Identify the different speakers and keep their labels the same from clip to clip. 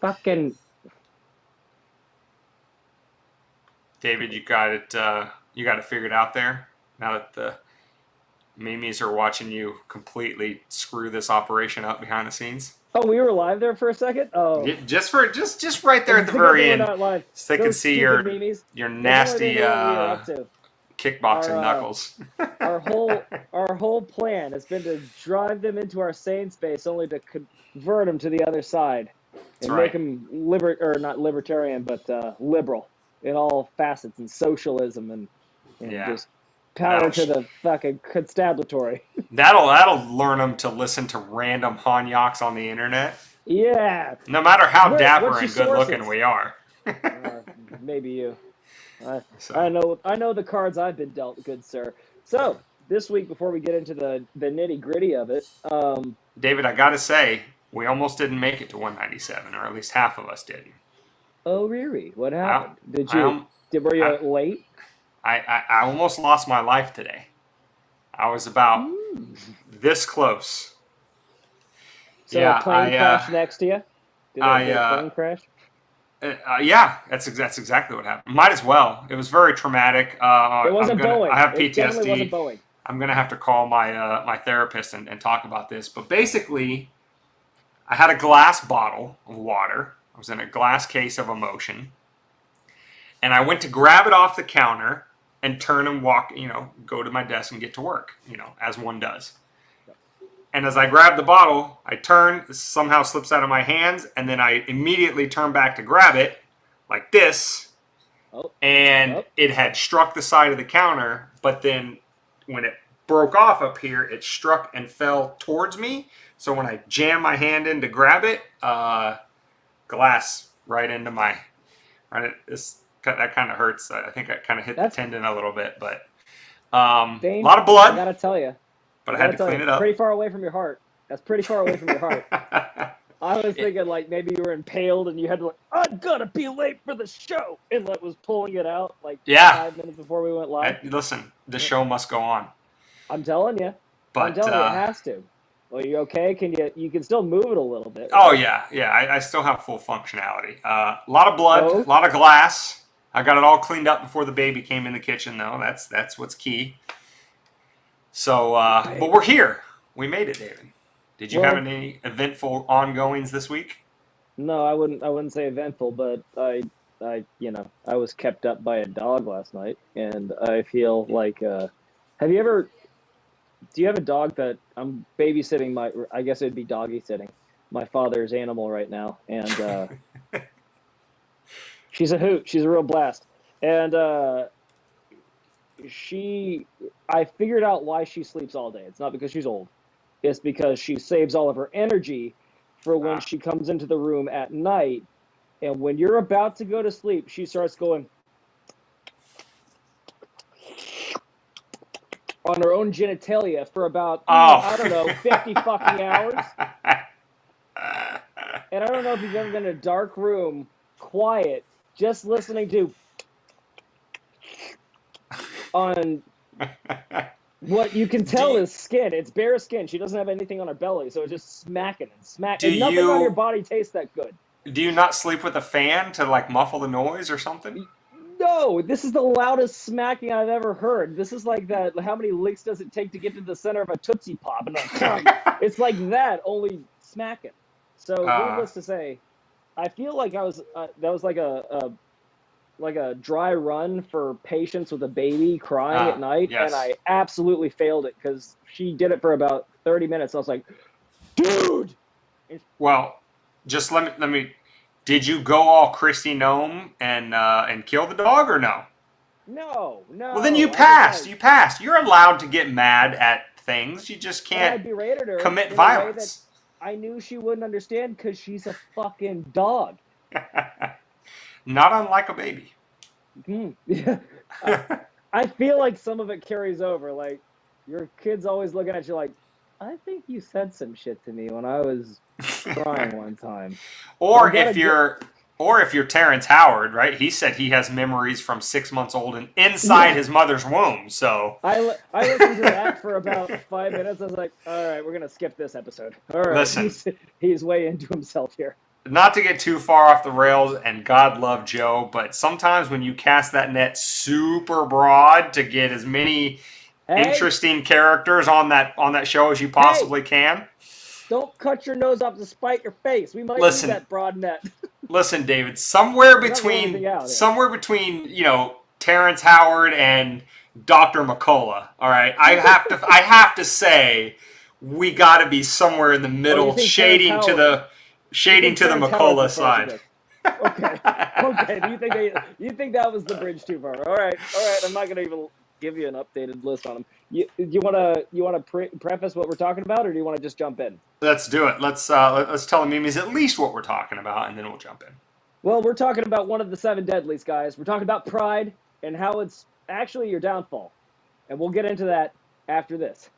Speaker 1: fucking...
Speaker 2: David, you got it. You got it figured out there. Now that the Mimis are watching you completely screw this operation up behind the scenes.
Speaker 1: Oh, we were live there for a second? Oh.
Speaker 2: Just right there at the
Speaker 1: It's a good thing
Speaker 2: very
Speaker 1: we're
Speaker 2: end,
Speaker 1: not live.
Speaker 2: so they can
Speaker 1: Those
Speaker 2: see
Speaker 1: stupid memes.
Speaker 2: your
Speaker 1: They don't really
Speaker 2: nasty
Speaker 1: know what we are up to.
Speaker 2: kickboxing knuckles.
Speaker 1: Our whole plan has been to drive them into our sane space, only to convert them to the other side and make them not libertarian, but liberal in all facets, and socialism and just power to the fucking constabulary.
Speaker 2: That'll learn them to listen to random honyaks on the internet.
Speaker 1: Yeah.
Speaker 2: No matter how dapper and good looking we are.
Speaker 1: Maybe you. I know the cards I've been dealt, good sir. So this week, before we get into the nitty gritty of it,
Speaker 2: David, I gotta say, we almost didn't make it to 197, or at least half of us didn't.
Speaker 1: Oh, really? What happened? Were you late?
Speaker 2: I almost lost my life today. I was about this close.
Speaker 1: So a plane crashed next to you? Did a plane crash?
Speaker 2: Yeah, that's exactly what happened. Might as well. It was very traumatic.
Speaker 1: It wasn't Boeing.
Speaker 2: I have PTSD.
Speaker 1: It definitely wasn't Boeing.
Speaker 2: I'm gonna have to call my therapist and talk about this. But basically, I had a glass bottle of water. I was in a glass case of emotion, and I went to grab it off the counter and turn and walk. Go to my desk and get to work. As one does. And as I grab the bottle, I turn, it somehow slips out of my hands, and then I immediately turn back to grab it, like this, and it had struck the side of the counter, but then when it broke off up here, it struck and fell towards me, so when I jammed my hand in to grab it, glass right into my, that kind of hurts. I think I kind of hit the tendon a little bit, but a lot of blood.
Speaker 1: I gotta tell you.
Speaker 2: But I had to clean it up.
Speaker 1: Pretty far away from your heart. That's pretty far away from your heart. I was thinking like maybe you were impaled and you had to I'm gonna be late for the show, and was pulling it out 5 minutes before we went live.
Speaker 2: Listen, the show must go on.
Speaker 1: I'm telling you.
Speaker 2: But
Speaker 1: it has to. Well, you okay? You can still move it a little bit?
Speaker 2: Right? Oh yeah. I still have full functionality. A lot of blood, a lot of glass. I got it all cleaned up before the baby came in the kitchen, though. That's what's key. So, but we're here. We made it, David. Did you have any eventful ongoings this week?
Speaker 1: No, I wouldn't say eventful, but I was kept up by a dog last night, and I feel like. Do you have a dog that I'm babysitting? I guess it'd be doggy sitting my father's animal right now, and she's a hoot. She's a real blast, and I figured out why she sleeps all day. It's not because she's old. It's because she saves all of her energy for when she comes into the room at night. And when you're about to go to sleep, she starts going on her own genitalia for about, I don't know, 50 fucking hours. And I don't know if you've ever been in a dark room, quiet, just listening to on what you can tell is skin. It's bare skin. She doesn't have anything on her belly, so it's just smacking and smacking. And nothing on your body tastes that good.
Speaker 2: Do you not sleep with a fan to muffle the noise or something?
Speaker 1: No, this is the loudest smacking I've ever heard. This is like that. How many licks does it take to get to the center of a Tootsie Pop? And it's like that, only smacking. So needless to say, I feel like that was like a dry run for patients with a baby crying at night, and I absolutely failed it because she did it for about 30 minutes. I was like, dude.
Speaker 2: Well, just let me. Did you go all Christy Gnome and kill the dog or no?
Speaker 1: No.
Speaker 2: Well, then you passed. You passed. You're allowed to get mad at things. You just can't commit violence.
Speaker 1: I knew she wouldn't understand because she's a fucking dog.
Speaker 2: Not unlike a baby.
Speaker 1: Yeah. I feel like some of it carries over. Like, your kid's always looking at you like, I think you said some shit to me when I was crying one time.
Speaker 2: Or if you're Terrence Howard, right? He said he has memories from 6 months old and inside his mother's womb. So
Speaker 1: I listened to that for about 5 minutes. I was like, all right, we're gonna skip this episode. All right,
Speaker 2: listen,
Speaker 1: he's way into himself here.
Speaker 2: not to get too far off the rails, and God love Joe, but sometimes when you cast that net super broad to get as many interesting characters on that show as you possibly can.
Speaker 1: Don't cut your nose off to spite your face. We might need that broad net.
Speaker 2: Listen, David, somewhere between Terrence Howard and Dr. McCullough. All right, I have to say we got to be somewhere in the middle, shading to the McCullough side.
Speaker 1: Okay. Do you think that was the bridge too far? All right. I'm not gonna even give you an updated list on them. You wanna preface what we're talking about, or do you want to just jump in?
Speaker 2: Let's do it. Let's tell the memes at least what we're talking about, and then we'll jump in.
Speaker 1: Well, we're talking about one of the 7 deadlies, guys. We're talking about pride and how it's actually your downfall, and we'll get into that after this.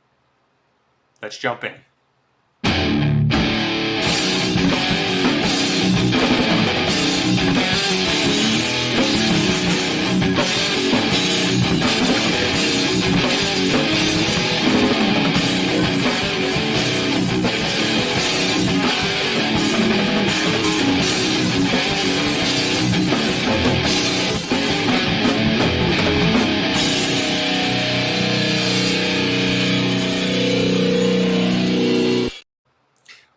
Speaker 2: Let's jump in.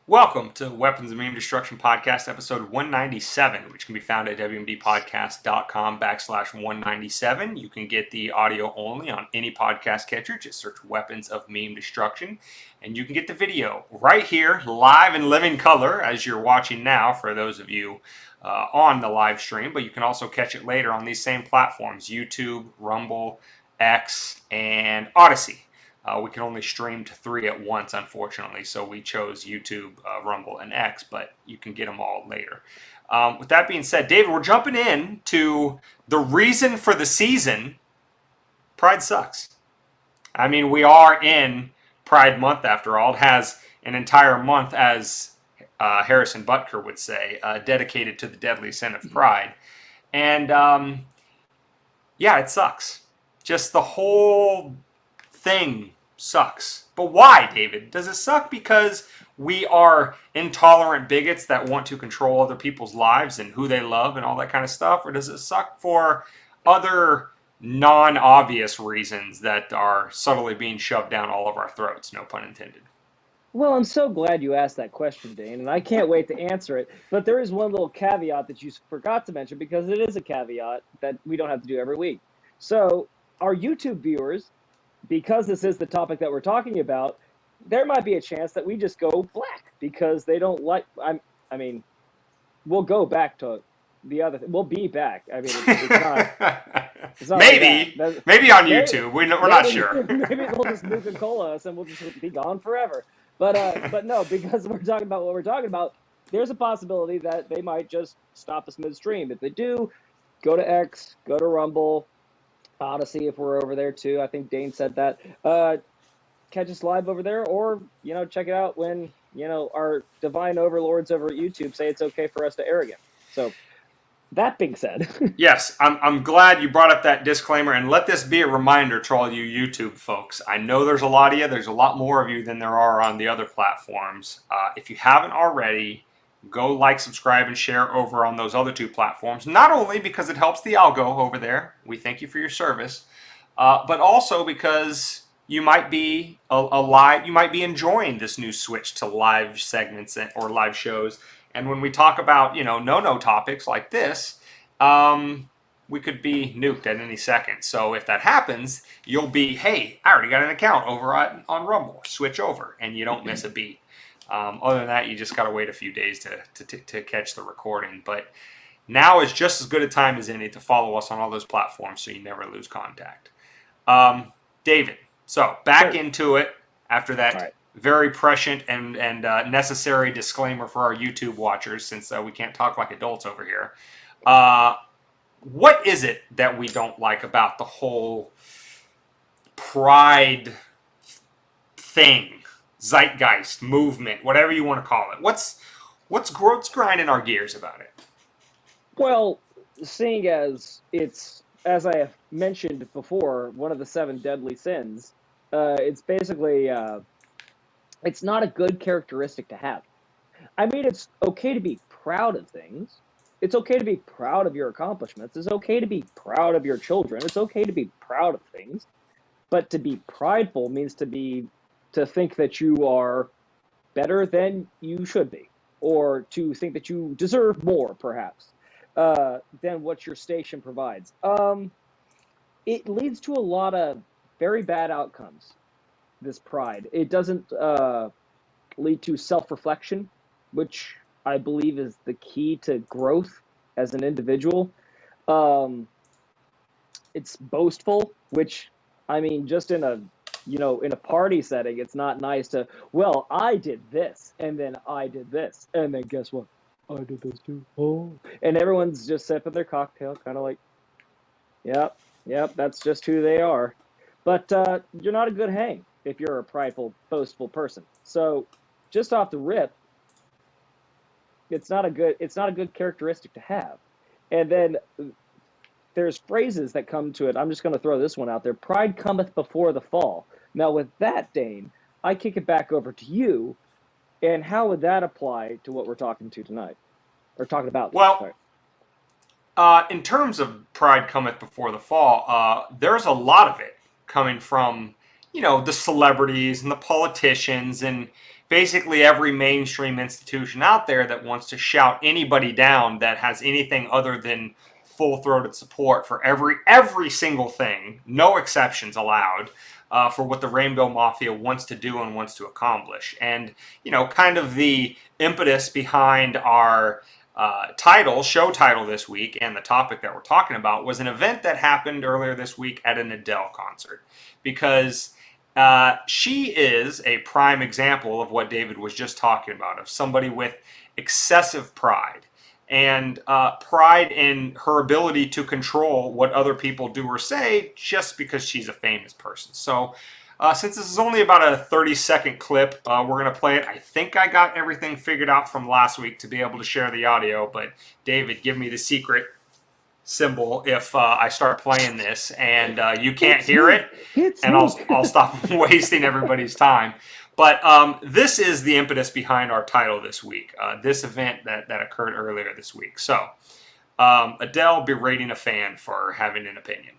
Speaker 2: Welcome to Weapons of Meme Destruction Podcast, episode 197, which can be found at wmdpodcast.com/197. You can get the audio only on any podcast catcher. Just search Weapons of Meme Destruction. And you can get the video right here, live in living color, as you're watching now, for those of you on the live stream. But you can also catch it later on these same platforms, YouTube, Rumble, X, and Odyssey. We can only stream to 3 at once, unfortunately, so we chose YouTube, Rumble, and X, but you can get them all later. With that being said, David, we're jumping in to the reason for the season. Pride sucks. I mean, we are in Pride Month, after all. It has an entire month, as Harrison Butker would say, dedicated to the deadly sin of pride. And, yeah, it sucks. Just the whole thing sucks. But why, David? Does it suck because we are intolerant bigots that want to control other people's lives and who they love and all that kind of stuff? Or does it suck for other non-obvious reasons that are subtly being shoved down all of our throats? No pun intended.
Speaker 1: Well, I'm so glad you asked that question, Dane, and I can't wait to answer it. But there is one little caveat that you forgot to mention, because it is a caveat that we don't have to do every week. So our YouTube viewers, because this is the topic that we're talking about, there might be a chance that we just go black because they don't like. I mean, we'll go back to the other. We'll be back. I mean, it's not
Speaker 2: maybe on YouTube. We're not sure.
Speaker 1: Maybe they'll just Nuka-Cola us and we'll just be gone forever. But no, because we're talking about what we're talking about. There's a possibility that they might just stop us midstream. If they do, go to X, go to Rumble, Odyssey if we're over there too. I think Dane said that. Catch us live over there, or check it out when our divine overlords over at YouTube say it's okay for us to air again. So that being said,
Speaker 2: yes, I'm glad you brought up that disclaimer, and let this be a reminder to all you YouTube folks. I know there's a lot of you. There's a lot more of you than there are on the other platforms. If you haven't already, go like, subscribe, and share over on those other 2 platforms. Not only because it helps the algo over there, we thank you for your service, but also because you might be you might be enjoying this new switch to live segments or live shows. And when we talk about no topics like this, we could be nuked at any second. So if that happens, you'll be, hey, I already got an account over on Rumble. Switch over, and you don't miss a beat. Other than that, you just got to wait a few days to catch the recording. But now is just as good a time as any to follow us on all those platforms so you never lose contact. David, so back into it after that very prescient and necessary disclaimer for our YouTube watchers, since we can't talk like adults over here. What is it that we don't like about the whole pride thing? Zeitgeist, movement, whatever you want to call it. What's grinding our gears about it?
Speaker 1: Well, seeing as it's, as I have mentioned before, one of the 7 deadly sins, it's basically, it's not a good characteristic to have. I mean, it's okay to be proud of things. It's okay to be proud of your accomplishments. It's okay to be proud of your children. It's okay to be proud of things. But to be prideful means to think that you are better than you should be, or to think that you deserve more, perhaps, than what your station provides. It leads to a lot of very bad outcomes, this pride. It doesn't lead to self-reflection, which I believe is the key to growth as an individual. It's boastful, which, I mean, just in a party setting, it's not nice to, well, I did this, and then I did this, and then guess what? I did this too. Oh. And everyone's just sipping their cocktail, kind of like, yep, that's just who they are. But you're not a good hang if you're a prideful, boastful person. So just off the rip, it's not a good characteristic to have. And then there's phrases that come to it. I'm just going to throw this one out there. Pride cometh before the fall. Now, with that, Dane, I kick it back over to you. And how would that apply to what we're talking to tonight? Or talking about?
Speaker 2: Well, in terms of pride cometh before the fall, there's a lot of it coming from, the celebrities and the politicians and basically every mainstream institution out there that wants to shout anybody down that has anything other than full-throated support for every single thing, no exceptions allowed, for what the Rainbow Mafia wants to do and wants to accomplish. And, kind of the impetus behind our show title this week, and the topic that we're talking about, was an event that happened earlier this week at an Adele concert. Because she is a prime example of what David was just talking about, of somebody with excessive pride. And pride in her ability to control what other people do or say just because she's a famous person. So since this is only about a 30-second clip, we're going to play it. I think I got everything figured out from last week to be able to share the audio. But David, give me the secret symbol if I start playing this and you can't hear it. And I'll stop wasting everybody's time. But this is the impetus behind our title this week, this event that occurred earlier this week. So, Adele berating a fan for having an opinion.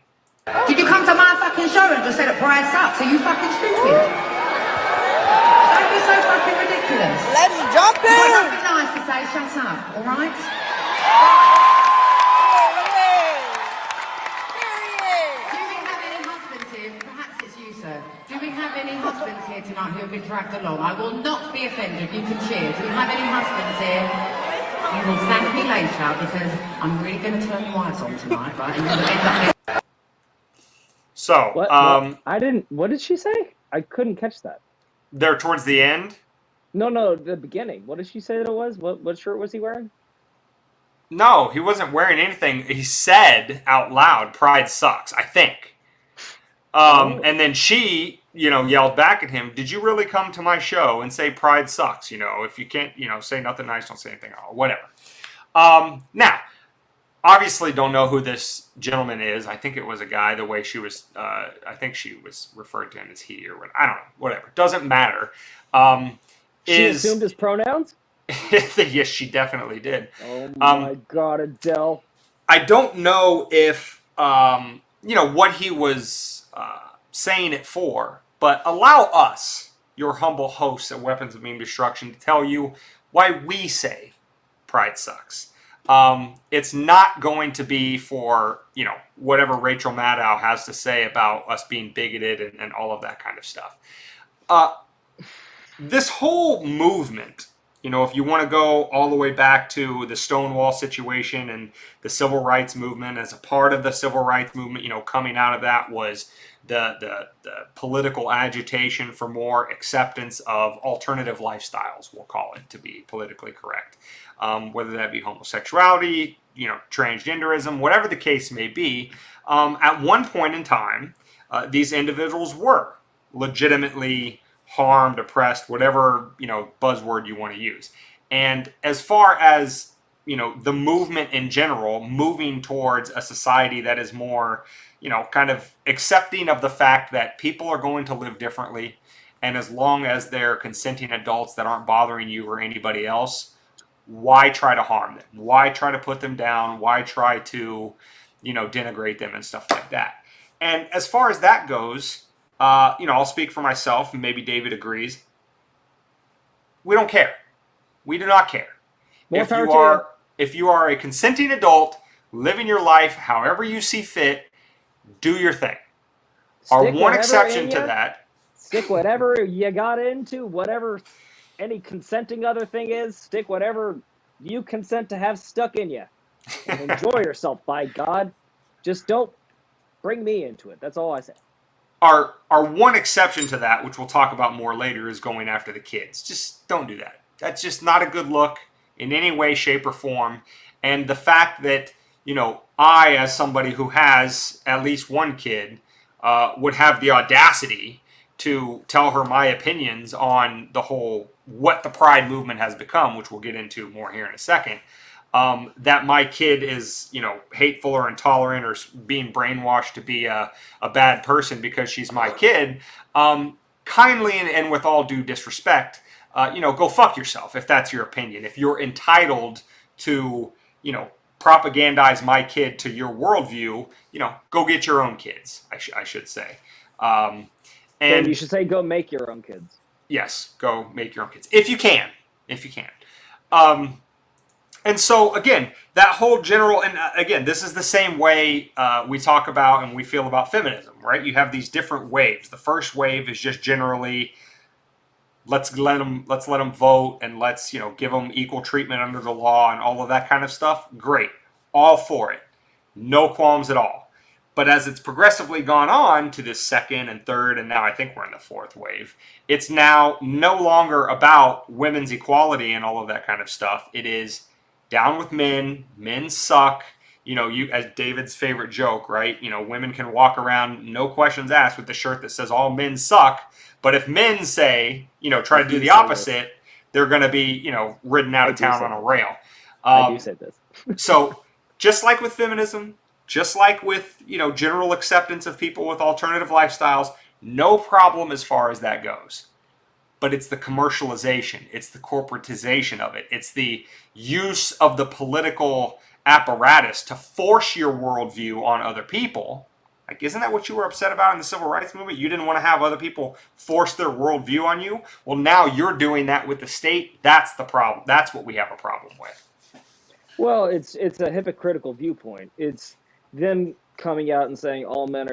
Speaker 3: Did you come to my fucking show and just say that pride sucks? Are you fucking stupid? Don't be so fucking ridiculous.
Speaker 4: Let's jump in!
Speaker 3: You've got nothing nice to say, shut up, alright? Do we have any husbands here tonight who have been dragged along? I will not be offended. You can cheer. Do we have any husbands here? You will thank me later because I'm really going to turn your wives on tonight, right? And you're going to end up.
Speaker 2: So,
Speaker 1: what? I didn't. What did she say? I couldn't catch that.
Speaker 2: There towards the end?
Speaker 1: No, the beginning. What did she say that it was? What shirt was he wearing?
Speaker 2: No, he wasn't wearing anything. He said out loud, "Pride sucks," I think. And then she, yelled back at him, "Did you really come to my show and say pride sucks? If you can't, say nothing nice, don't say anything at all, whatever." Now, obviously don't know who this gentleman is. I think it was a guy, the way she was, I think she was referred to him as he or what. I don't know, whatever. Doesn't matter.
Speaker 1: She assumed his pronouns?
Speaker 2: Yes, she definitely did.
Speaker 1: Oh my God, Adele.
Speaker 2: I don't know if, what he was saying it for, but allow us, your humble hosts at Weapons of Mean Destruction, to tell you why we say pride sucks. It's not going to be for, whatever Rachel Maddow has to say about us being bigoted and all of that kind of stuff. This whole movement, if you want to go all the way back to the Stonewall situation and the civil rights movement, as a part of the civil rights movement, coming out of that was the political agitation for more acceptance of alternative lifestyles, we'll call it, to be politically correct. Whether that be homosexuality, transgenderism, whatever the case may be. At one point in time, these individuals were legitimately harmed, oppressed, whatever, buzzword you want to use. And as far as, the movement in general, moving towards a society that is more, kind of accepting of the fact that people are going to live differently. And as long as they're consenting adults that aren't bothering you or anybody else, why try to harm them? Why try to put them down? Why try to, denigrate them and stuff like that? And as far as that goes, I'll speak for myself, and maybe David agrees. We don't care. We do not care. If you are a consenting adult, living your life however you see fit, do your thing. Our one exception to that.
Speaker 1: Stick whatever you got into, whatever any consenting other thing is, stick whatever you consent to have stuck in you. And enjoy yourself, by God. Just don't bring me into it. That's all I say.
Speaker 2: Our one exception to that, which we'll talk about more later, is going after the kids. Just don't do that. That's just not a good look in any way, shape, or form. And the fact that, I, as somebody who has at least one kid, would have the audacity to tell her my opinions on the whole, what the Pride movement has become, which we'll get into more here in a second, that my kid is, hateful or intolerant or being brainwashed to be a bad person because she's my kid, kindly and with all due disrespect, go fuck yourself if that's your opinion. If you're entitled to, propagandize my kid to your worldview, go get your own kids, I should say. And
Speaker 1: you should say go make your own kids.
Speaker 2: Yes, go make your own kids. If you can. And so, again, that whole general, and again, this is the same way we talk about and we feel about feminism, right? You have these different waves. The first wave is just generally, let's let them vote and let's, give them equal treatment under the law and all of that kind of stuff. Great. All for it. No qualms at all. But as it's progressively gone on to this second and third, and now I think we're in the fourth wave, it's now no longer about women's equality and all of that kind of stuff. It is down with men suck. As David's favorite joke, right? Women can walk around, no questions asked, with the shirt that says all men suck. But if men say, try to do the opposite, they're going to be, ridden out of town on a rail.
Speaker 1: I do say this.
Speaker 2: So just like with feminism, just like with, general acceptance of people with alternative lifestyles, no problem as far as that goes. But it's the commercialization, it's the corporatization of it, it's the use of the political apparatus to force your worldview on other people. Like, isn't that what you were upset about in the civil rights movement? You didn't want to have other people force their worldview on you? Well, now you're doing that with the state. That's the problem. That's what we have a problem with.
Speaker 1: Well, it's a hypocritical viewpoint. It's them coming out and saying all men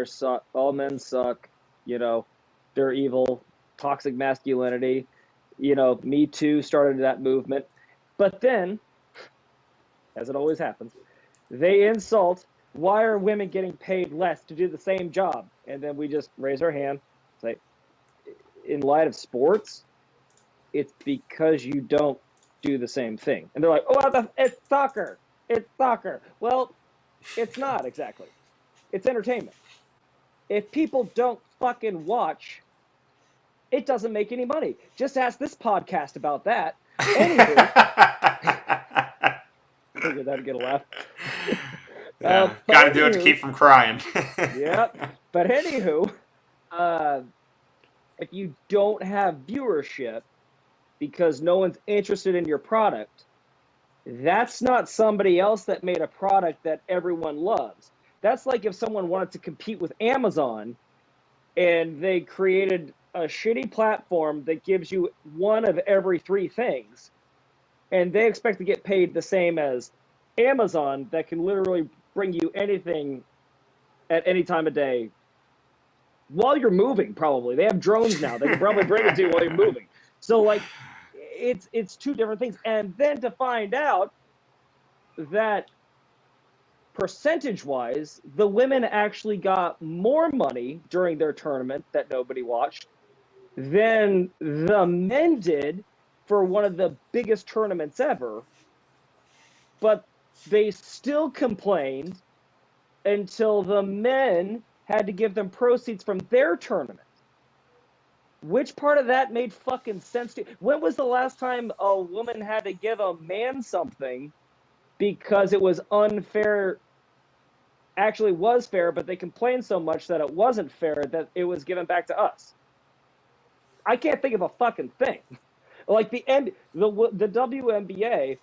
Speaker 1: suck, they're evil, toxic masculinity, Me Too started that movement. But then, as it always happens, they insult, why are women getting paid less to do the same job? And then we just raise our hand, say, in light of sports, it's because you don't do the same thing. And they're like, oh, it's soccer. Well, it's not exactly. It's entertainment. If people don't fucking watch, it doesn't make any money. Just ask this podcast about that. Anywho, figured that'd get a laugh.
Speaker 2: Yeah, got to do it to keep from crying.
Speaker 1: Yep. But anywho, if you don't have viewership because no one's interested in your product, that's not somebody else that made a product that everyone loves. That's like if someone wanted to compete with Amazon and they created a shitty platform that gives you one of every three things, and they expect to get paid the same as Amazon that can literally bring you anything at any time of day while you're moving. Probably they have drones now, they can probably bring it to you while you're moving. So like it's two different things. And then to find out that percentage wise the women actually got more money during their tournament that nobody watched than the men did for one of the biggest tournaments ever, but they still complained until the men had to give them proceeds from their tournament. Which part of that made fucking sense to you? When was the last time a woman had to give a man something because it was unfair? Actually was fair, but they complained so much that it wasn't fair that it was given back to us. I can't think of a fucking thing. Like the WNBA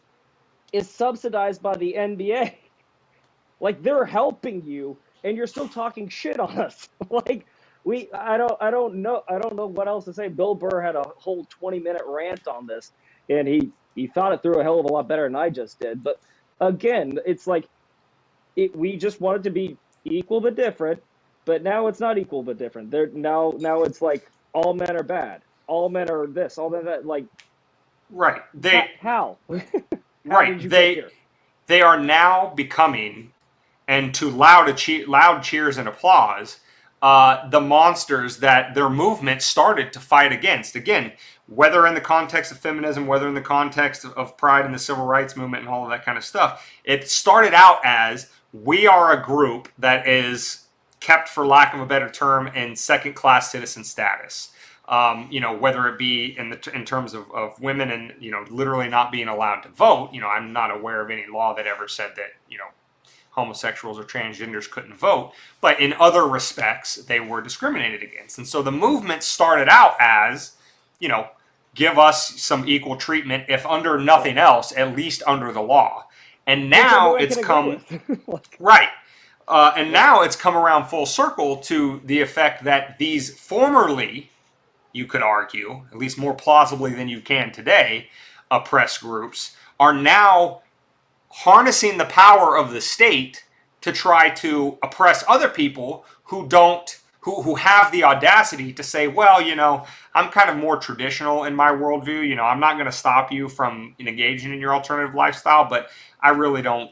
Speaker 1: is subsidized by the NBA. Like, they're helping you, and you're still talking shit on us. Like, I don't know what else to say. Bill Burr had a whole 20-minute rant on this, and he thought it through a hell of a lot better than I just did. But again, it's like we just wanted to be equal but different, but now it's not equal but different. Now it's like all men are bad, all men are this, all men that. Like,
Speaker 2: Right.
Speaker 1: How
Speaker 2: Right.
Speaker 1: did you get here?
Speaker 2: They are now becoming, and to loud cheers and applause, the monsters that their movement started to fight against. Again, whether in the context of feminism, whether in the context of pride and the civil rights movement and all of that kind of stuff, it started out as, we are a group that is kept, for lack of a better term, in second-class citizen status. Whether it be in terms of women and, literally not being allowed to vote. I'm not aware of any law that ever said that, homosexuals or transgenders couldn't vote, but in other respects, they were discriminated against. And so the movement started out as, give us some equal treatment, if under nothing else, at least under the law. And now it's come, right. And now it's come around full circle to the effect that these formerly, you could argue, at least more plausibly than you can today, oppressed groups are now harnessing the power of the state to try to oppress other people who have the audacity to say, well, I'm kind of more traditional in my worldview. I'm not going to stop you from engaging in your alternative lifestyle, but I really don't,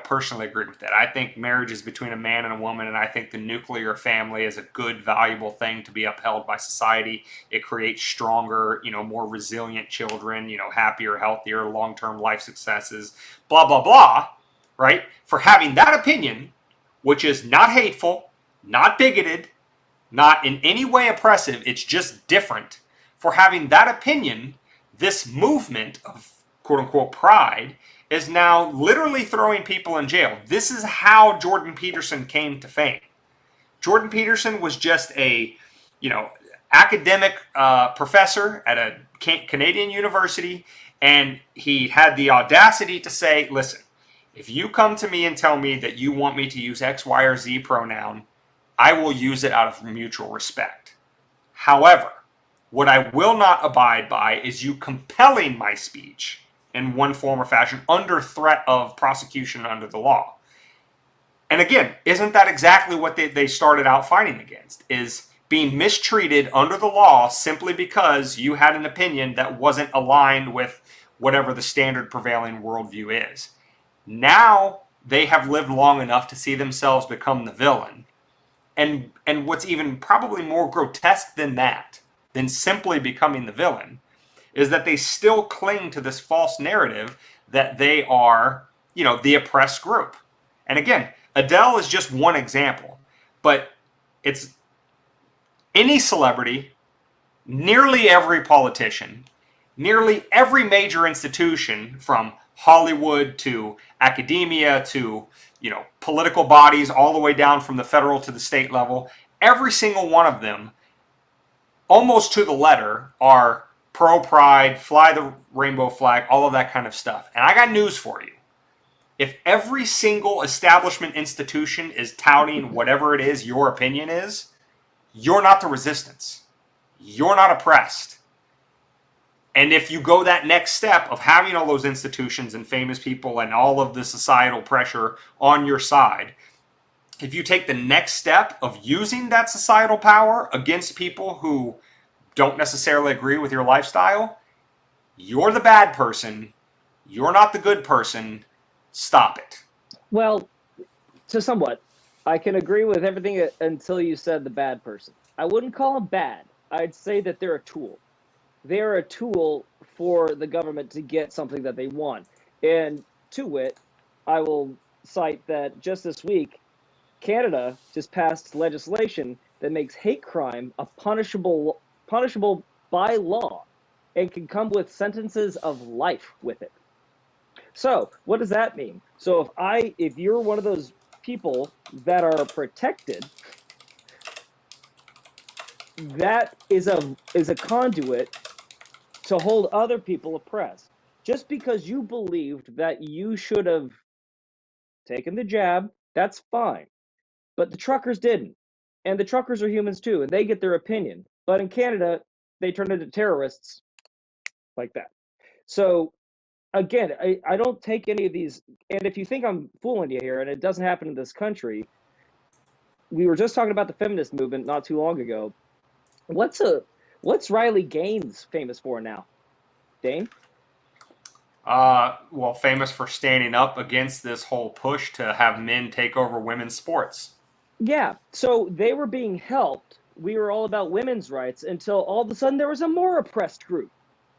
Speaker 2: personally agree with that. I think marriage is between a man and a woman, and I think the nuclear family is a good, valuable thing to be upheld by society. It creates stronger, more resilient children, happier, healthier, long-term life successes, blah, blah, blah, right? For having that opinion, which is not hateful, not bigoted, not in any way oppressive, it's just different. For having that opinion, this movement of quote-unquote pride is now literally throwing people in jail. This is how Jordan Peterson came to fame. Jordan Peterson was just a, academic professor at a Canadian university, and he had the audacity to say, listen, if you come to me and tell me that you want me to use X, Y, or Z pronoun, I will use it out of mutual respect. However, what I will not abide by is you compelling my speech in one form or fashion under threat of prosecution under the law. And again, isn't that exactly what they started out fighting against? Is being mistreated under the law simply because you had an opinion that wasn't aligned with whatever the standard prevailing worldview is. Now they have lived long enough to see themselves become the villain. And what's even probably more grotesque than that, than simply becoming the villain, is that they still cling to this false narrative that they are, the oppressed group. And again, Adele is just one example, but it's any celebrity, nearly every politician, nearly every major institution, from Hollywood to academia to, political bodies, all the way down from the federal to the state level, every single one of them, almost to the letter, are pro-pride, fly the rainbow flag, all of that kind of stuff. And I got news for you. If every single establishment institution is touting whatever it is your opinion is, you're not the resistance. You're not oppressed. And if you go that next step of having all those institutions and famous people and all of the societal pressure on your side, if you take the next step of using that societal power against people who don't necessarily agree with your lifestyle, you're the bad person. You're not the good person. Stop it.
Speaker 1: Well, to somewhat. I can agree with everything until you said the bad person. I wouldn't call them bad. I'd say that they're a tool. They're a tool for the government to get something that they want. And to wit, I will cite that just this week, Canada just passed legislation that makes hate crime a punishable by law and can come with sentences of life with it. So what does that mean? So if you're one of those people that are protected, that is a conduit to hold other people oppressed. just because you believed that you should have taken the jab, that's fine. But the truckers didn't. And the truckers are humans too, and they get their opinion. But in Canada, they turn into terrorists like that. So again, I don't take any of these. And if you think I'm fooling you here, and it doesn't happen in this country, we were just talking about the feminist movement not too long ago. What's Riley Gaines famous for now, Dane?
Speaker 2: Well, famous for standing up against this whole push to have men take over women's sports.
Speaker 1: Yeah, so they were being helped. We were all about women's rights until all of a sudden there was a more oppressed group.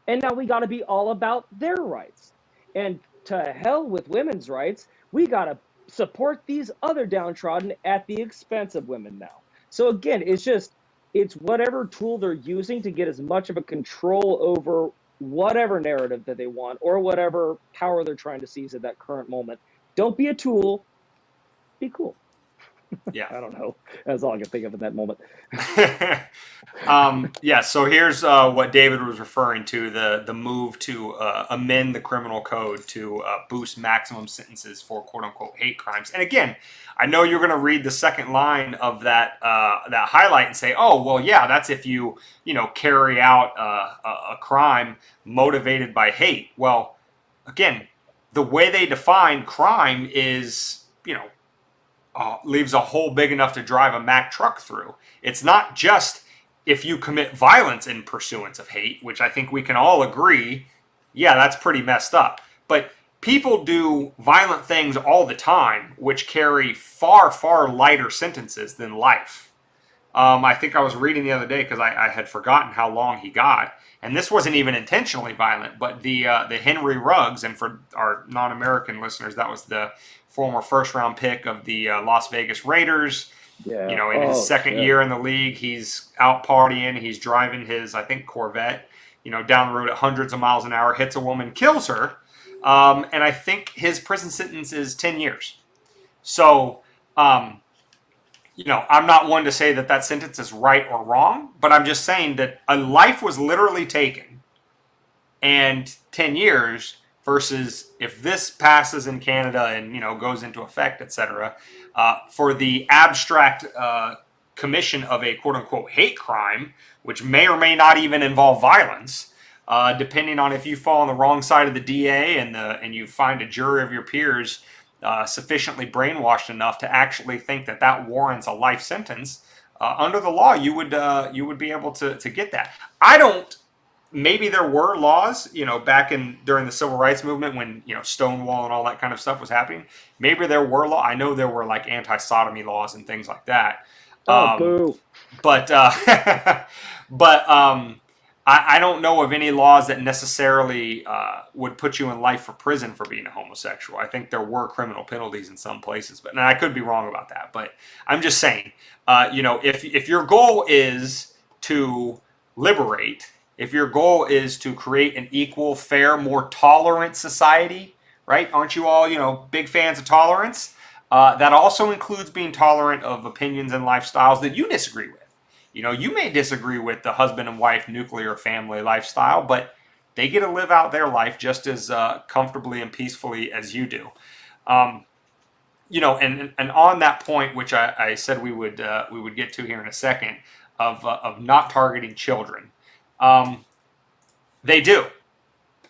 Speaker 1: And now we got to be all about their rights. And to hell with women's rights, we got to support these other downtrodden at the expense of women now. So again, it's whatever tool they're using to get as much of a control over whatever narrative that they want or whatever power they're trying to seize at that current moment. Don't be a tool, be cool.
Speaker 2: Yeah.
Speaker 1: I don't know. That's all I can think of in that moment.
Speaker 2: Yeah, so here's what David was referring to, the move to amend the criminal code to boost maximum sentences for quote-unquote hate crimes. And again, I know you're going to read the second line of that highlight and say, oh, well, yeah, that's if you carry out a crime motivated by hate. Well, again, the way they define crime is, leaves a hole big enough to drive a Mack truck through. It's not just if you commit violence in pursuance of hate, which I think we can all agree, yeah, that's pretty messed up. But people do violent things all the time, which carry far, far lighter sentences than life. I think I was reading the other day because I had forgotten how long he got. And this wasn't even intentionally violent, but the Henry Ruggs, and for our non-American listeners, that was the former first-round pick of the Las Vegas Raiders.
Speaker 1: Yeah.
Speaker 2: In his second year in the league, he's out partying. He's driving his, I think, Corvette, down the road at hundreds of miles an hour, hits a woman, kills her. And I think his prison sentence is 10 years. So, I'm not one to say that sentence is right or wrong, but I'm just saying that a life was literally taken and 10 years versus if this passes in Canada and, goes into effect, etc., for the abstract commission of a quote-unquote hate crime, which may or may not even involve violence, depending on if you fall on the wrong side of the DA and you find a jury of your peers sufficiently brainwashed enough to actually think that warrants a life sentence, under the law, you would be able to get that. Maybe there were laws, back during the civil rights movement when, Stonewall and all that kind of stuff was happening. Maybe there were laws. I know there were like anti-sodomy laws and things like that.
Speaker 1: Boo.
Speaker 2: But I don't know of any laws that necessarily would put you in life for prison for being a homosexual. I think there were criminal penalties in some places, but I could be wrong about that. But I'm just saying, if your goal is to liberate, if your goal is to create an equal, fair, more tolerant society, right? Aren't you all, big fans of tolerance? That also includes being tolerant of opinions and lifestyles that you disagree with. You may disagree with the husband and wife nuclear family lifestyle, but they get to live out their life just as comfortably and peacefully as you do. And on that point, which I said we would get to here in a second, of not targeting children, they do.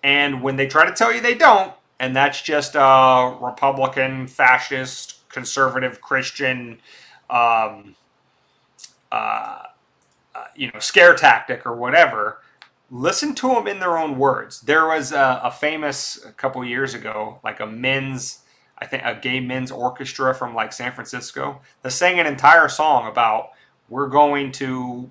Speaker 2: And when they try to tell you they don't, and that's just a Republican, fascist, conservative, Christian, scare tactic or whatever, listen to them in their own words. There was a famous, a couple years ago, like a gay men's orchestra from like San Francisco. They sang an entire song about, we're going to,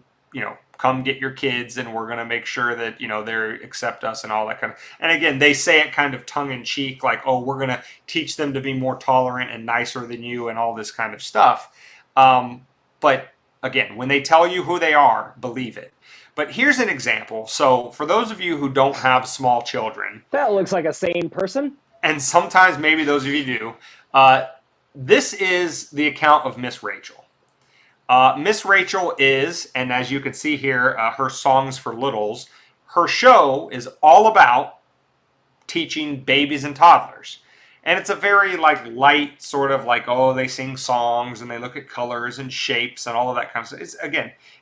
Speaker 2: come get your kids and we're going to make sure that, they accept us and all that kind of, and again, they say it kind of tongue in cheek, like, oh, we're going to teach them to be more tolerant and nicer than you and all this kind of stuff. But again, when they tell you who they are, believe it. But here's an example. So for those of you who don't have small children.
Speaker 1: That looks like a sane person.
Speaker 2: And sometimes maybe those of you do. This is the account of Miss Rachel. Miss Rachel is, and as you can see here, her Songs for Littles. Her show is all about teaching babies and toddlers. And it's a very like light sort of like, oh, they sing songs and they look at colors and shapes and all of that kind of stuff.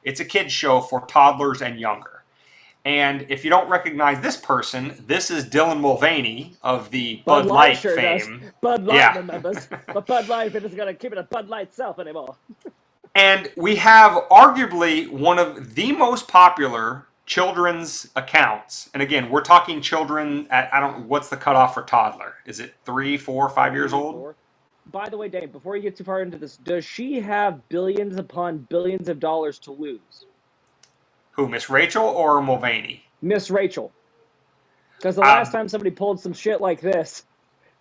Speaker 2: It's a kid's show for toddlers and younger. And if you don't recognize this person, this is Dylan Mulvaney of the Bud Light
Speaker 1: sure
Speaker 2: fame.
Speaker 1: Does. Bud Light remembers, but Bud Light isn't going to keep it a Bud Light self anymore.
Speaker 2: And we have arguably one of the most popular children's accounts. And again, we're talking children at, I don't know, what's the cutoff for toddler? Is it 3, 4, 5 years old?
Speaker 1: 4. By the way, Dave, before you get too far into this, does she have billions upon billions of dollars to lose?
Speaker 2: Who, Miss Rachel or Mulvaney?
Speaker 1: Miss Rachel. Because the last time somebody pulled some shit like this,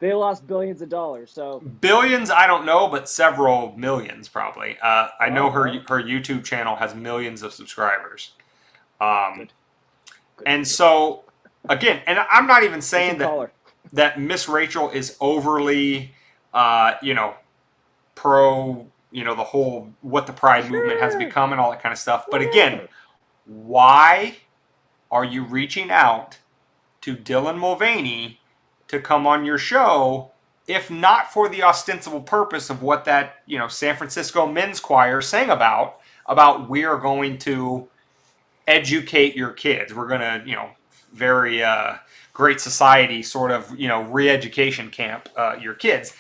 Speaker 1: they lost billions of dollars. So
Speaker 2: billions, I don't know, but several millions probably. I know her YouTube channel has millions of subscribers. Good. And so, again, and I'm not even saying that Miss Rachel is overly, pro, the whole what the Pride movement has become and all that kind of stuff. But again, why are you reaching out to Dylan Mulvaney to come on your show, if not for the ostensible purpose of what that, San Francisco men's choir sang about we are going to educate your kids. We're going to, very great society sort of, re-education camp your kids.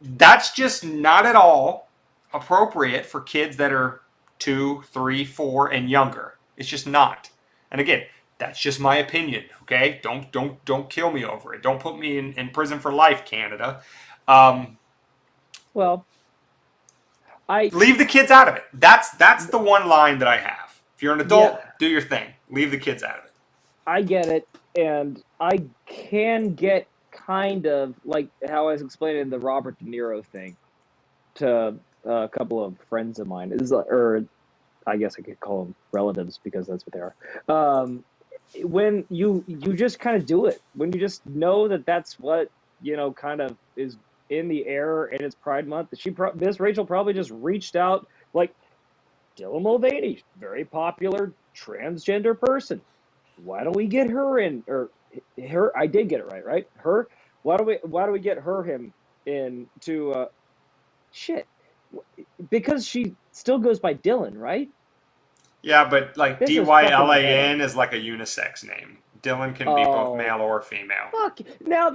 Speaker 2: That's just not at all appropriate for kids that are 2, 3, 4, and younger. It's just not. And again, that's just my opinion. Okay, don't kill me over it. Don't put me in prison for life, Canada.
Speaker 1: Well,
Speaker 2: leave the kids out of it. That's the one line that I have. If you're an adult, do your thing. Leave the kids out of it.
Speaker 1: I get it, and I can get kind of like how I was explaining in the Robert De Niro thing to a couple of friends of mine. Or I guess I could call them relatives because that's what they are. When you just kind of do it, when you just know that that's what kind of is in the air and it's Pride Month. Miss Rachel probably just reached out like Dylan Mulvaney, very popular transgender person. Why don't we get her in, or her? I did get it right? Her. Why do we get him in to shit? Because she still goes by Dylan, right?
Speaker 2: Yeah, but like Dylan is like a unisex name. Dylan can be both male or female.
Speaker 1: Fuck. Now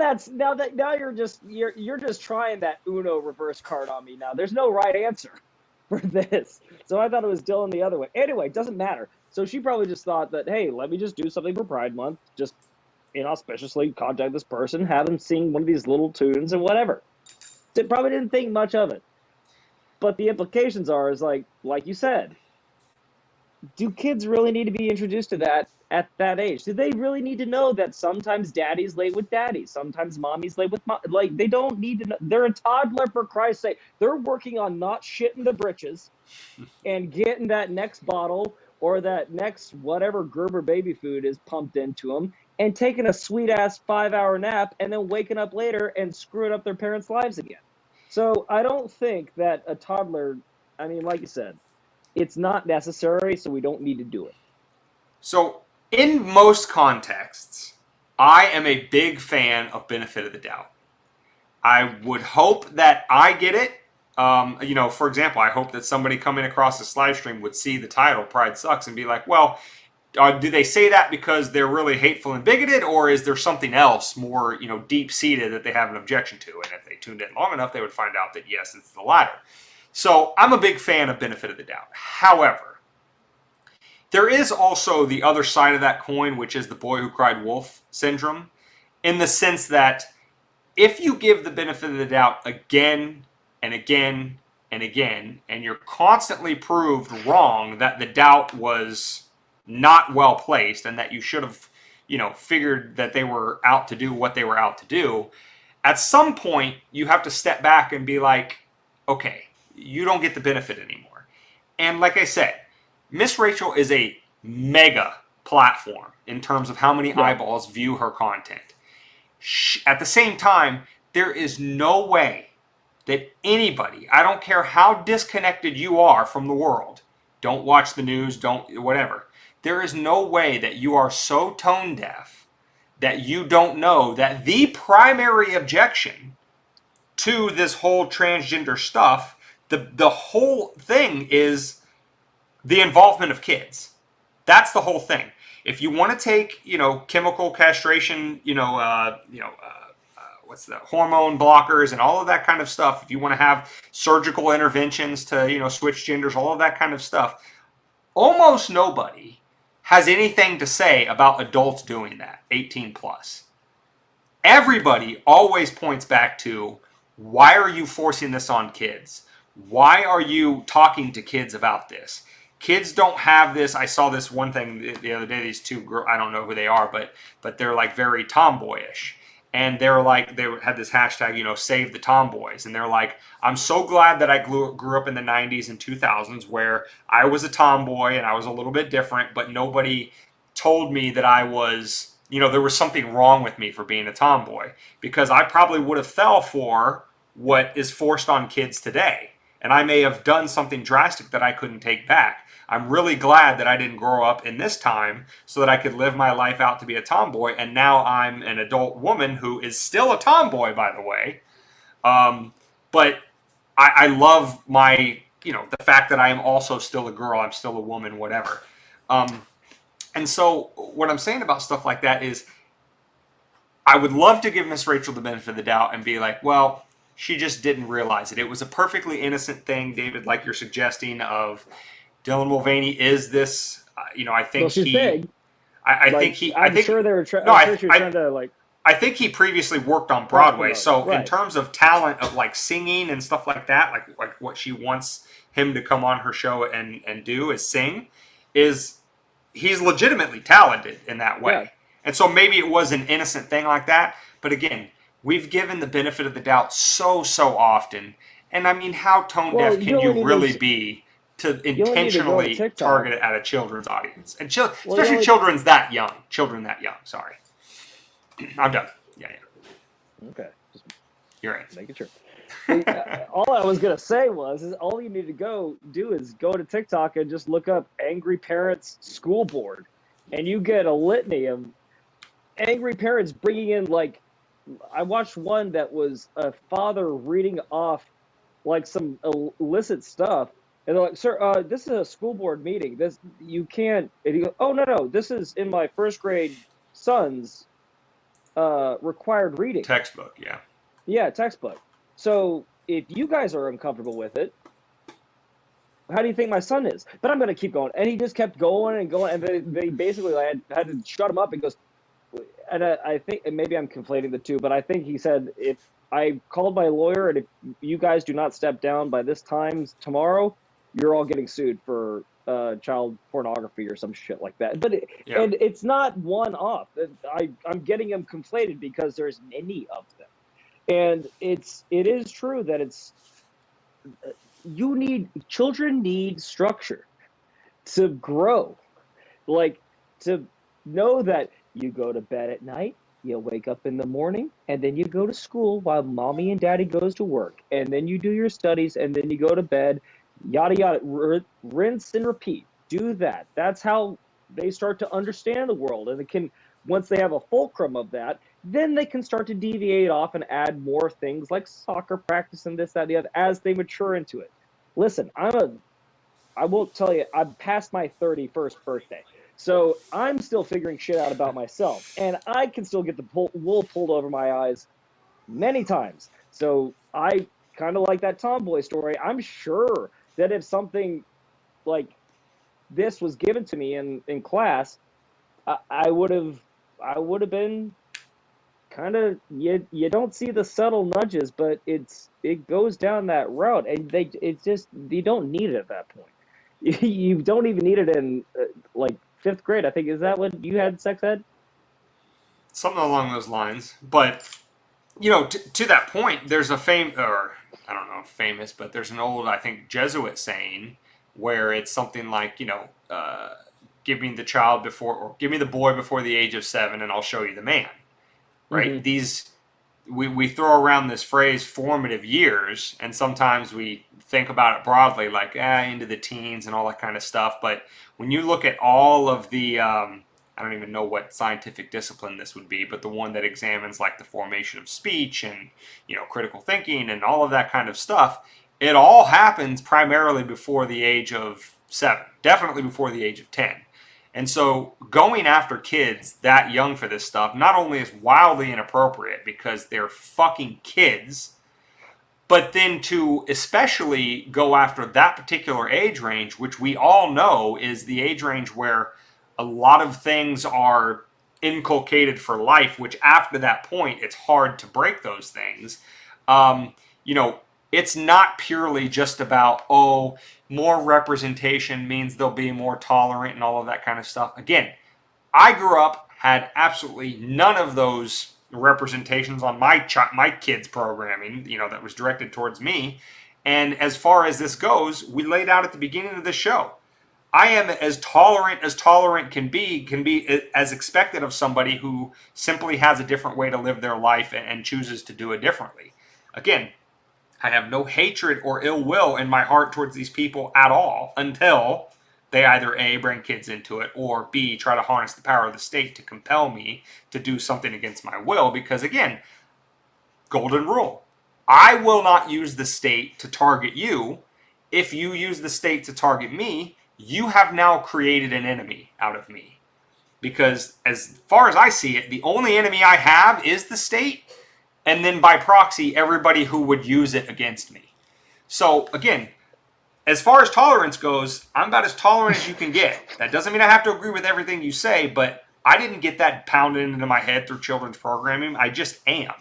Speaker 1: you're just trying that Uno reverse card on me. Now there's no right answer for this. So I thought it was Dylan the other way. Anyway, it doesn't matter. So she probably just thought that, hey, let me just do something for Pride Month. Just inauspiciously contact this person, have them sing one of these little tunes and whatever. They probably didn't think much of it. But the implications is like you said, do kids really need to be introduced to that at that age? Do they really need to know that sometimes daddies lay with daddies, sometimes mommies lay with like, they don't need to know. They're a toddler, for Christ's sake. They're working on not shitting the britches and getting that next bottle or that next whatever Gerber baby food is pumped into them and taking a sweet-ass 5-hour nap and then waking up later and screwing up their parents' lives again. So I don't think that a toddler, I mean, like you said, it's not necessary, so we don't need to do it.
Speaker 2: So in most contexts, I am a big fan of benefit of the doubt. I would hope that I get it. For example, I hope that somebody coming across this live stream would see the title, Pride Sucks, and be like, well, do they say that because they're really hateful and bigoted, or is there something else more, deep-seated that they have an objection to? And if they tuned in long enough, they would find out that, yes, it's the latter. So I'm a big fan of benefit of the doubt. However, there is also the other side of that coin, which is the boy who cried wolf syndrome, in the sense that if you give the benefit of the doubt again and again and again, and you're constantly proved wrong that the doubt was not well placed and that you should have, figured that they were out to do what they were out to do, at some point you have to step back and be like, okay, you don't get the benefit anymore. And like I said, Miss Rachel is a mega platform in terms of how many eyeballs view her content. At the same time, there is no way that anybody, I don't care how disconnected you are from the world, don't watch the news, don't whatever, there is no way that you are so tone deaf that you don't know that the primary objection to this whole transgender stuff, the whole thing is the involvement of kids. That's the whole thing. If you want to take, chemical castration, what's the hormone blockers and all of that kind of stuff, if you want to have surgical interventions to, switch genders, all of that kind of stuff, almost nobody has anything to say about adults doing that, 18 plus. Everybody always points back to, why are you forcing this on kids? Why are you talking to kids about this? Kids don't have this. I saw this one thing the other day. These two girls, I don't know who they are, but they're like very tomboyish. And they're like, they had this hashtag, save the tomboys. And they're like, I'm so glad that I grew up in the 90s and 2000s where I was a tomboy and I was a little bit different, but nobody told me that I was, there was something wrong with me for being a tomboy, because I probably would have fell for what is forced on kids today. And I may have done something drastic that I couldn't take back. I'm really glad that I didn't grow up in this time so that I could live my life out to be a tomboy. And now I'm an adult woman who is still a tomboy, by the way. But I love my, the fact that I am also still a girl. I'm still a woman, whatever. And so what I'm saying about stuff like that is, I would love to give Miss Rachel the benefit of the doubt and be like, well, she just didn't realize it. It was a perfectly innocent thing, David, like you're suggesting, of Dylan Mulvaney is this, I think
Speaker 1: she's big.
Speaker 2: I think he.
Speaker 1: I'm sure they were trying to like.
Speaker 2: I think he previously worked on Broadway, so
Speaker 1: right.
Speaker 2: In terms of talent of like singing and stuff like that, like what she wants him to come on her show and do is sing, is he's legitimately talented in that way. Yeah. And so maybe it was an innocent thing like that, but again, we've given the benefit of the doubt so often, and I mean, how tone deaf can you really be to intentionally target it at a children's audience, and especially children that young. Sorry, I'm done. Yeah.
Speaker 1: Okay,
Speaker 2: you're right.
Speaker 1: Making sure. All I was gonna say is all you need to do is go to TikTok and just look up "angry parents school board," and you get a litany of angry parents bringing in, like, I watched one that was a father reading off like some illicit stuff. And they're like, sir, this is a school board meeting. This, you can't. And he goes, oh, no, this is in my first grade son's required reading.
Speaker 2: Textbook, yeah.
Speaker 1: Yeah, textbook. So if you guys are uncomfortable with it, how do you think my son is? But I'm going to keep going. And he just kept going and going. And they basically had to shut him up. And goes, and I think, and maybe I'm conflating the two, but I think he said, if I called my lawyer and if you guys do not step down by this time tomorrow, you're all getting sued for child pornography or some shit like that. But and it's not one off. I'm getting them conflated because there's many of them, and it is true that children need structure to grow, like to know that you go to bed at night, you wake up in the morning, and then you go to school while mommy and daddy goes to work, and then you do your studies, and then you go to bed. Yada yada, rinse and repeat. Do that. That's how they start to understand the world, and once they have a fulcrum of that, then they can start to deviate off and add more things like soccer practice and this, that, and the other as they mature into it. Listen, I won't tell you, I'm past my 31st birthday, so I'm still figuring shit out about myself, and I can still get the wool pulled over my eyes many times. So I kind of like that tomboy story. I'm sure that if something like this was given to me in class, I would have been kind of, you don't see the subtle nudges, but it goes down that route, and you don't need it at that point. You don't even need it in like 5th grade. I think, is that what you had, sex ed?
Speaker 2: Something along those lines. But to that point, there's a I don't know if famous, but there's an old, I think, Jesuit saying where it's something like, give me the boy before the age of 7 and I'll show you the man. Right? Mm-hmm. We throw around this phrase formative years, and sometimes we think about it broadly, like into the teens and all that kind of stuff. But when you look at all of the I don't even know what scientific discipline this would be, but the one that examines like the formation of speech and, you know, critical thinking and all of that kind of stuff, it all happens primarily before the age of 7, definitely before the age of 10. And so going after kids that young for this stuff not only is wildly inappropriate because they're fucking kids, but then to especially go after that particular age range, which we all know is the age range where a lot of things are inculcated for life, which after that point, it's hard to break those things. You know, it's not purely just about, oh, more representation means they'll be more tolerant and all of that kind of stuff. Again, I grew up, had absolutely none of those representations on my kids' programming, you know, that was directed towards me. And as far as this goes, we laid out at the beginning of the show, I am as tolerant can be as expected of somebody who simply has a different way to live their life and chooses to do it differently. Again, I have no hatred or ill will in my heart towards these people at all until they either A, bring kids into it, or B, try to harness the power of the state to compel me to do something against my will. Because again, golden rule, I will not use the state to target you. If you use the state to target me, you have now created an enemy out of me. Because as far as I see it, the only enemy I have is the state, and then by proxy, everybody who would use it against me. So again, as far as tolerance goes, I'm about as tolerant as you can get. That doesn't mean I have to agree with everything you say, but I didn't get that pounded into my head through children's programming. I just am.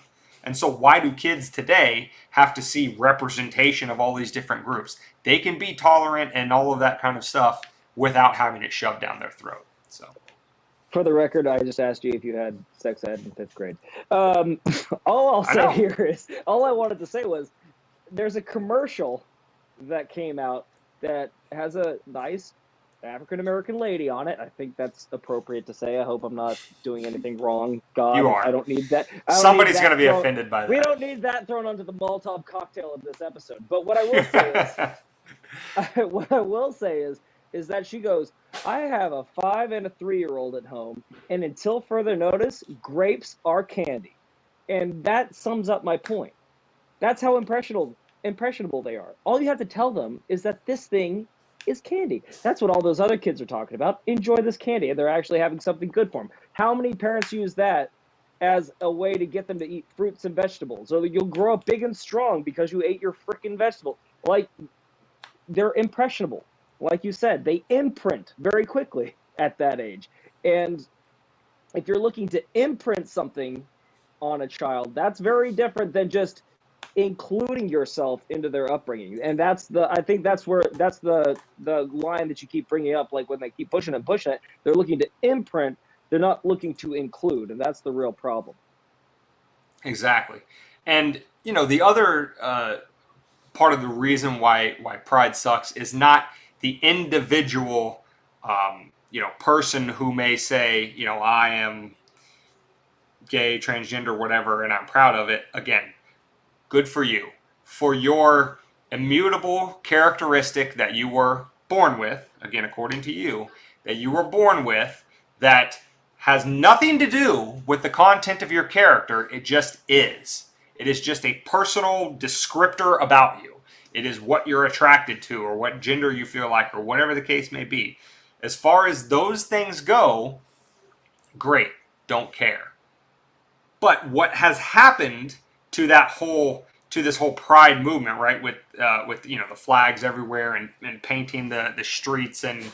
Speaker 2: And so why do kids today have to see representation of all these different groups? They can be tolerant and all of that kind of stuff without having it shoved down their throat. So,
Speaker 1: for the record, I just asked you if you had sex ed in 5th grade. All I'll say here is, all I wanted to say was, there's a commercial that came out that has a nice African-American lady on it. I think that's appropriate to say. I hope I'm not doing anything wrong. God,
Speaker 2: you are.
Speaker 1: I don't need that.
Speaker 2: Somebody's going to be offended by that.
Speaker 1: We don't need that thrown onto the Molotov cocktail of this episode. But what I will say is that she goes, I have a 5 and a 3-year-old at home, and until further notice, grapes are candy. And that sums up my point. That's how impressionable they are. All you have to tell them is that this thing is candy. That's what all those other kids are talking about. Enjoy this candy, and they're actually having something good for them. How many parents use that as a way to get them to eat fruits and vegetables? Or you'll grow up big and strong because you ate your freaking vegetable. Like, they're impressionable. Like you said, they imprint very quickly at that age. And if you're looking to imprint something on a child, that's very different than just including yourself into their upbringing. And I think that's the line that you keep bringing up. Like when they keep pushing it, they're looking to imprint, they're not looking to include. And that's the real problem.
Speaker 2: Exactly. And, you know, the other part of the reason why pride sucks is not the individual, person who may say, you know, I am gay, transgender, whatever, and I'm proud of it. Again, good for you. For your immutable characteristic that you were born with, again, according to you, that you were born with, that has nothing to do with the content of your character, it just is. It is just a personal descriptor about you. It is what you're attracted to or what gender you feel like or whatever the case may be. As far as those things go, great, don't care. But what has happened to this whole pride movement, right? With you know, the flags everywhere and painting the streets and,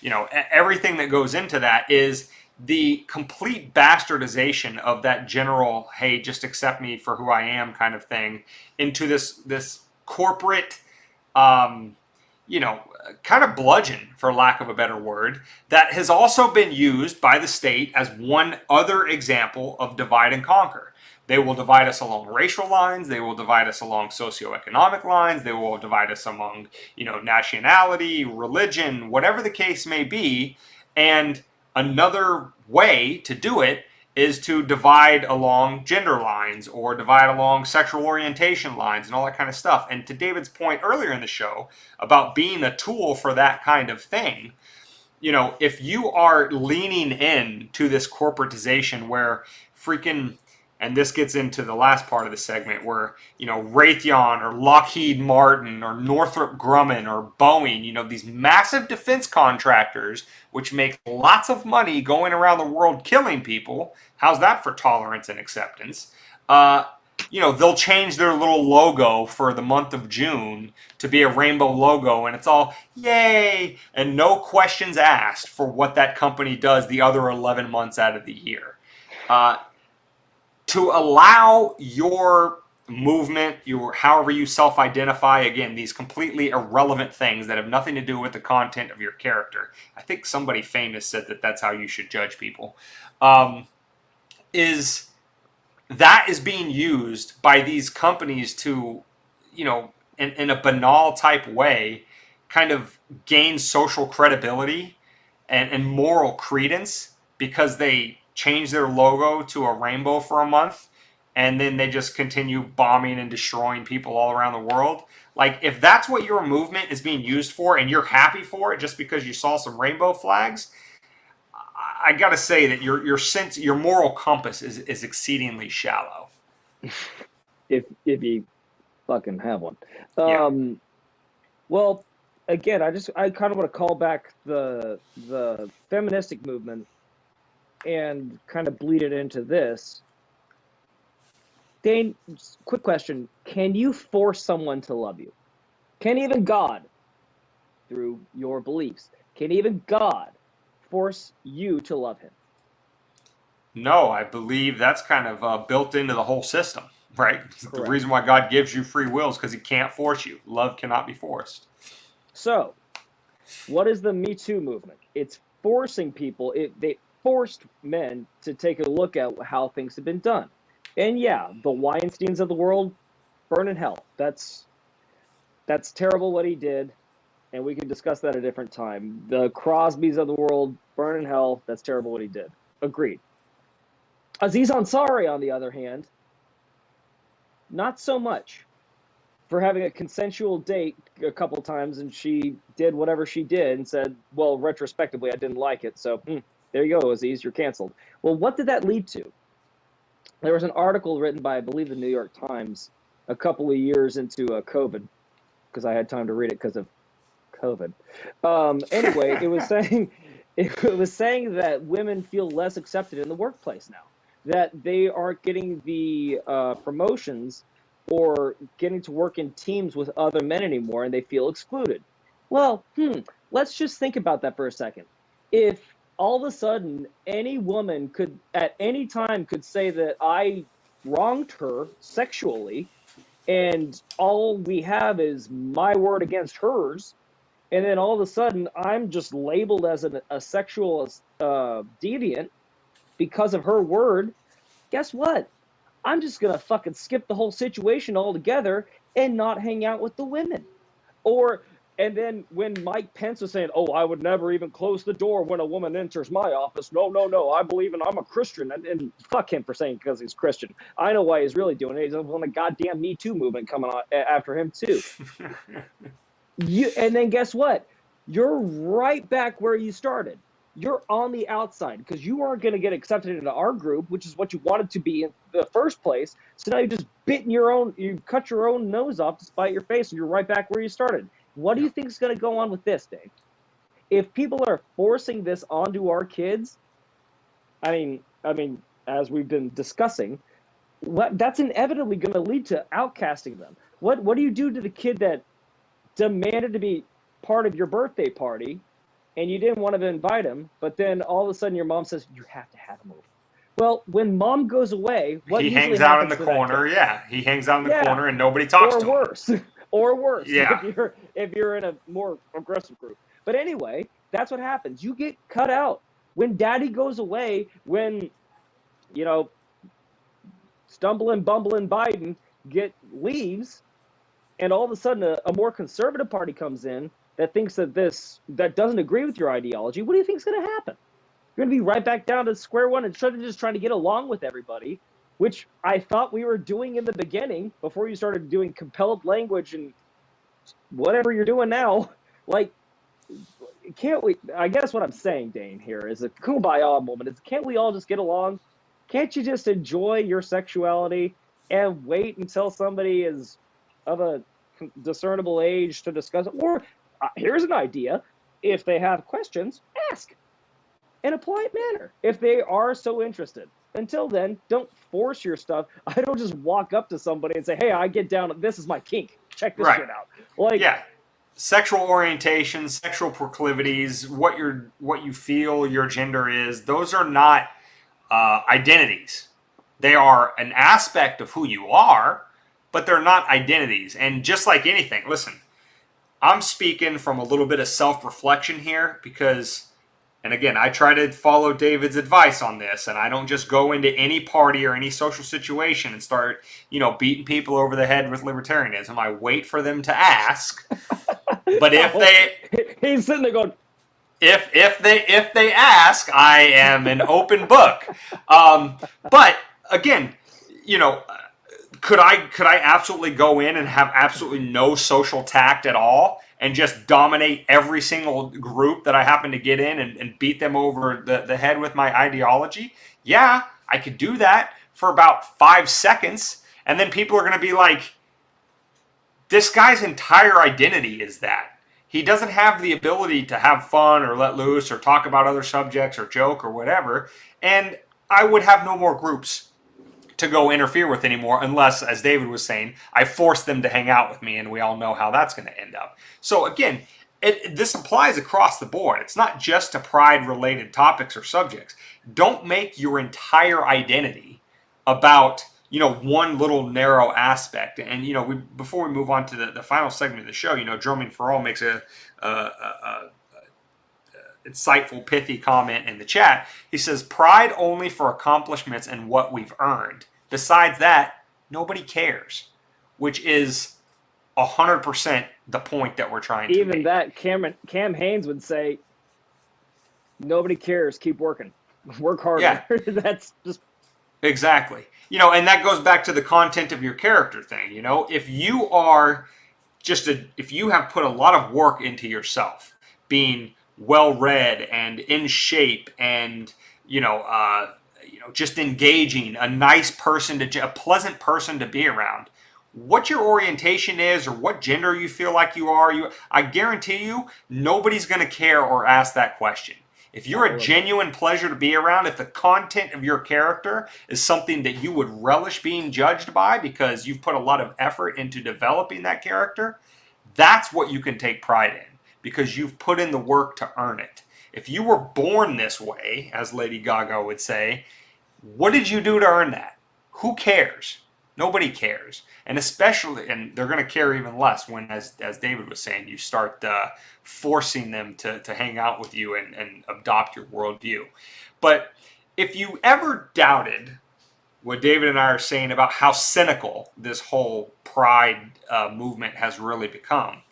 Speaker 2: you know, everything that goes into that is the complete bastardization of that general, hey, just accept me for who I am kind of thing into this corporate, kind of bludgeon, for lack of a better word, that has also been used by the state as one other example of divide and conquer. They will divide us along racial lines. They will divide us along socioeconomic lines. They will divide us among, you know, nationality, religion, whatever the case may be. And another way to do it is to divide along gender lines or divide along sexual orientation lines and all that kind of stuff. And to David's point earlier in the show about being a tool for that kind of thing, if you are leaning in to this corporatization where freaking, and this gets into the last part of the segment where, Raytheon or Lockheed Martin or Northrop Grumman or Boeing, these massive defense contractors, which make lots of money going around the world killing people. How's that for tolerance and acceptance? They'll change their little logo for the month of June to be a rainbow logo, and it's all yay, and no questions asked for what that company does the other 11 months out of the year. To allow your movement, however you self-identify, again, these completely irrelevant things that have nothing to do with the content of your character. I think somebody famous said that that's how you should judge people. That is being used by these companies to, in a banal type way, kind of gain social credibility and moral credence because they change their logo to a rainbow for a month and then they just continue bombing and destroying people all around the world. Like, if that's what your movement is being used for and you're happy for it just because you saw some rainbow flags, I gotta say that your moral compass is exceedingly shallow.
Speaker 1: If you fucking have one.
Speaker 2: Yeah.
Speaker 1: Well, again, I kind of want to call back the feministic movement and kind of bleed it into this. Dane, quick question: can you force someone to love you? Can even God, through your beliefs, can even God force you to love him?
Speaker 2: No, I believe that's kind of built into the whole system, right?
Speaker 1: Correct.
Speaker 2: The reason why God gives you free will is because he can't force you. Love cannot be forced.
Speaker 1: So, what is the Me Too movement? It's forcing people, they forced men to take a look at how things have been done. And yeah, the Weinsteins of the world, burn in hell. That's terrible what he did, and we can discuss that at a different time. The Crosbys of the world, burn in hell. That's terrible what he did. Agreed. Aziz Ansari, on the other hand, not so much. For having a consensual date a couple times, and she did whatever she did and said, well, retrospectively, I didn't like it, so there you go, Aziz, you're canceled. Well, what did that lead to? There was an article written by, I believe, the New York Times a couple of years into COVID, because I had time to read it because of COVID. Anyway, it was saying that women feel less accepted in the workplace now, that they aren't getting the promotions or getting to work in teams with other men anymore, and they feel excluded. Well, let's just think about that for a second. If all of a sudden any woman could at any time could say that I wronged her sexually, and all we have is my word against hers, and then all of a sudden I'm just labeled as a sexual deviant because of her word, guess what? I'm just going to fucking skip the whole situation altogether and not hang out with the women. And then when Mike Pence was saying, oh, I would never even close the door when a woman enters my office. No, I believe I'm a Christian. And fuck him for saying because he's Christian. I know why he's really doing it. He's on the goddamn Me Too movement coming on after him too. And then guess what? You're right back where you started. You're on the outside because you aren't going to get accepted into our group, which is what you wanted to be in the first place. So now you just you cut your own nose off to spite your face, and you're right back where you started. What do you think is going to go on with this, Dave? If people are forcing this onto our kids, I mean, as we've been discussing, that's inevitably going to lead to outcasting them. What do you do to the kid that demanded to be part of your birthday party, and you didn't want to invite him, but then all of a sudden your mom says, you have to have him over? Well, when mom goes away, what
Speaker 2: he
Speaker 1: usually
Speaker 2: hangs out in
Speaker 1: happens
Speaker 2: the
Speaker 1: to that
Speaker 2: corner.
Speaker 1: kid?
Speaker 2: Yeah, he hangs out in the corner and nobody talks to him.
Speaker 1: Or worse,
Speaker 2: Yeah.
Speaker 1: if you're in a more aggressive group. But anyway, that's what happens. You get cut out. When daddy goes away, when, stumbling, bumbling Biden leaves, and all of a sudden a more conservative party comes in that thinks that doesn't agree with your ideology, what do you think is going to happen? You're going to be right back down to square one instead of just trying to get along with everybody, which I thought we were doing in the beginning before you started doing compelled language and whatever you're doing now. Like, can't we? I guess what I'm saying, Dane, here is a kumbaya moment. Is can't we all just get along? Can't you just enjoy your sexuality and wait until somebody is of a discernible age to discuss it? Or here's an idea: if they have questions, ask in a polite manner if they are so interested. Until then, don't force your stuff. I don't just walk up to somebody and say, "Hey, I get down. This is my kink. Check this shit out." Like,
Speaker 2: yeah, sexual orientation, sexual proclivities, what you feel your gender is. Those are not identities. They are an aspect of who you are, but they're not identities. And just like anything, listen, I'm speaking from a little bit of self-reflection here because. And again, I try to follow David's advice on this, and I don't just go into any party or any social situation and start, beating people over the head with libertarianism. I wait for them to ask. But
Speaker 1: he's sitting there going,
Speaker 2: if they ask, I am an open book. But again, could I absolutely go in and have absolutely no social tact at all? And just dominate every single group that I happen to get in and beat them over the head with my ideology? Yeah, I could do that for about 5 seconds. And then people are going to be like, this guy's entire identity is that. He doesn't have the ability to have fun or let loose or talk about other subjects or joke or whatever. And I would have no more groups to go interfere with anymore unless, as David was saying, I force them to hang out with me, and we all know how that's going to end up. So again, this applies across the board. It's not just to pride-related topics or subjects. Don't make your entire identity about one little narrow aspect. And before we move on to the final segment of the show, Drumming for All makes a insightful, pithy comment in the chat. He says, pride only for accomplishments and what we've earned. Besides that, nobody cares, which is 100% the point that we're trying to make.
Speaker 1: Even that, Cam Haynes would say, nobody cares, keep working. Work harder.
Speaker 2: Yeah.
Speaker 1: That's just...
Speaker 2: Exactly. And that goes back to the content of your character thing. If you are if you have put a lot of work into yourself, being well-read and in shape and, just engaging, a nice person, a pleasant person to be around, what your orientation is or what gender you feel like you are, I guarantee you, nobody's going to care or ask that question. If you're a genuine pleasure to be around, if the content of your character is something that you would relish being judged by because you've put a lot of effort into developing that character, that's what you can take pride in because you've put in the work to earn it. If you were born this way, as Lady Gaga would say, what did you do to earn that? Who cares? Nobody cares. And especially, and they're going to care even less when, as David was saying, you start forcing them to hang out with you and adopt your worldview. But if you ever doubted what David and I are saying about how cynical this whole pride movement has really become,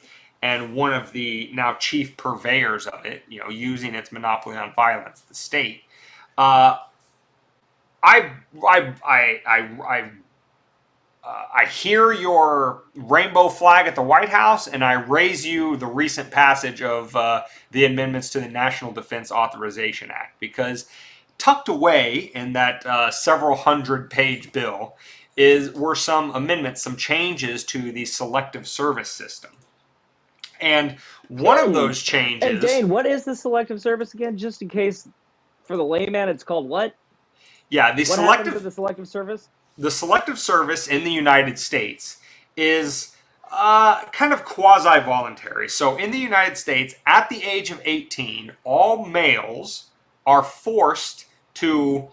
Speaker 2: and one of the now chief purveyors of it, using its monopoly on violence, the state, I hear your rainbow flag at the White House, and I raise you the recent passage of the amendments to the National Defense Authorization Act, because tucked away in that several hundred-page bill were some amendments, some changes to the selective service system. And one of those changes...
Speaker 1: And Dane, what is the selective service again? Just in case, for the layman, it's called what?
Speaker 2: Yeah,
Speaker 1: what happened to the selective service?
Speaker 2: The selective service in the United States is kind of quasi-voluntary. So in the United States, at the age of 18, all males are forced to,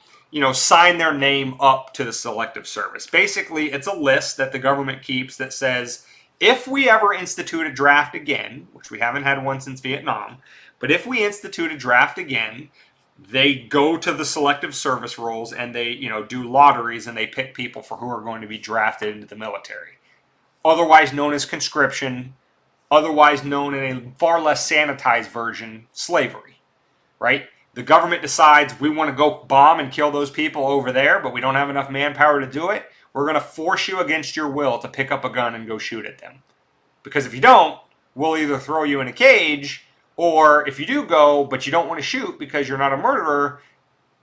Speaker 2: sign their name up to the selective service. Basically, it's a list that the government keeps that says, if we ever institute a draft again, which we haven't had one since Vietnam, but if we institute a draft again, they go to the selective service roles and they, do lotteries and they pick people for who are going to be drafted into the military. Otherwise known as conscription, otherwise known in a far less sanitized version, slavery, right? The government decides we want to go bomb and kill those people over there, but we don't have enough manpower to do it. We're going to force you against your will to pick up a gun and go shoot at them. Because if you don't, we'll either throw you in a cage Or if you do go, but you don't want to shoot because you're not a murderer,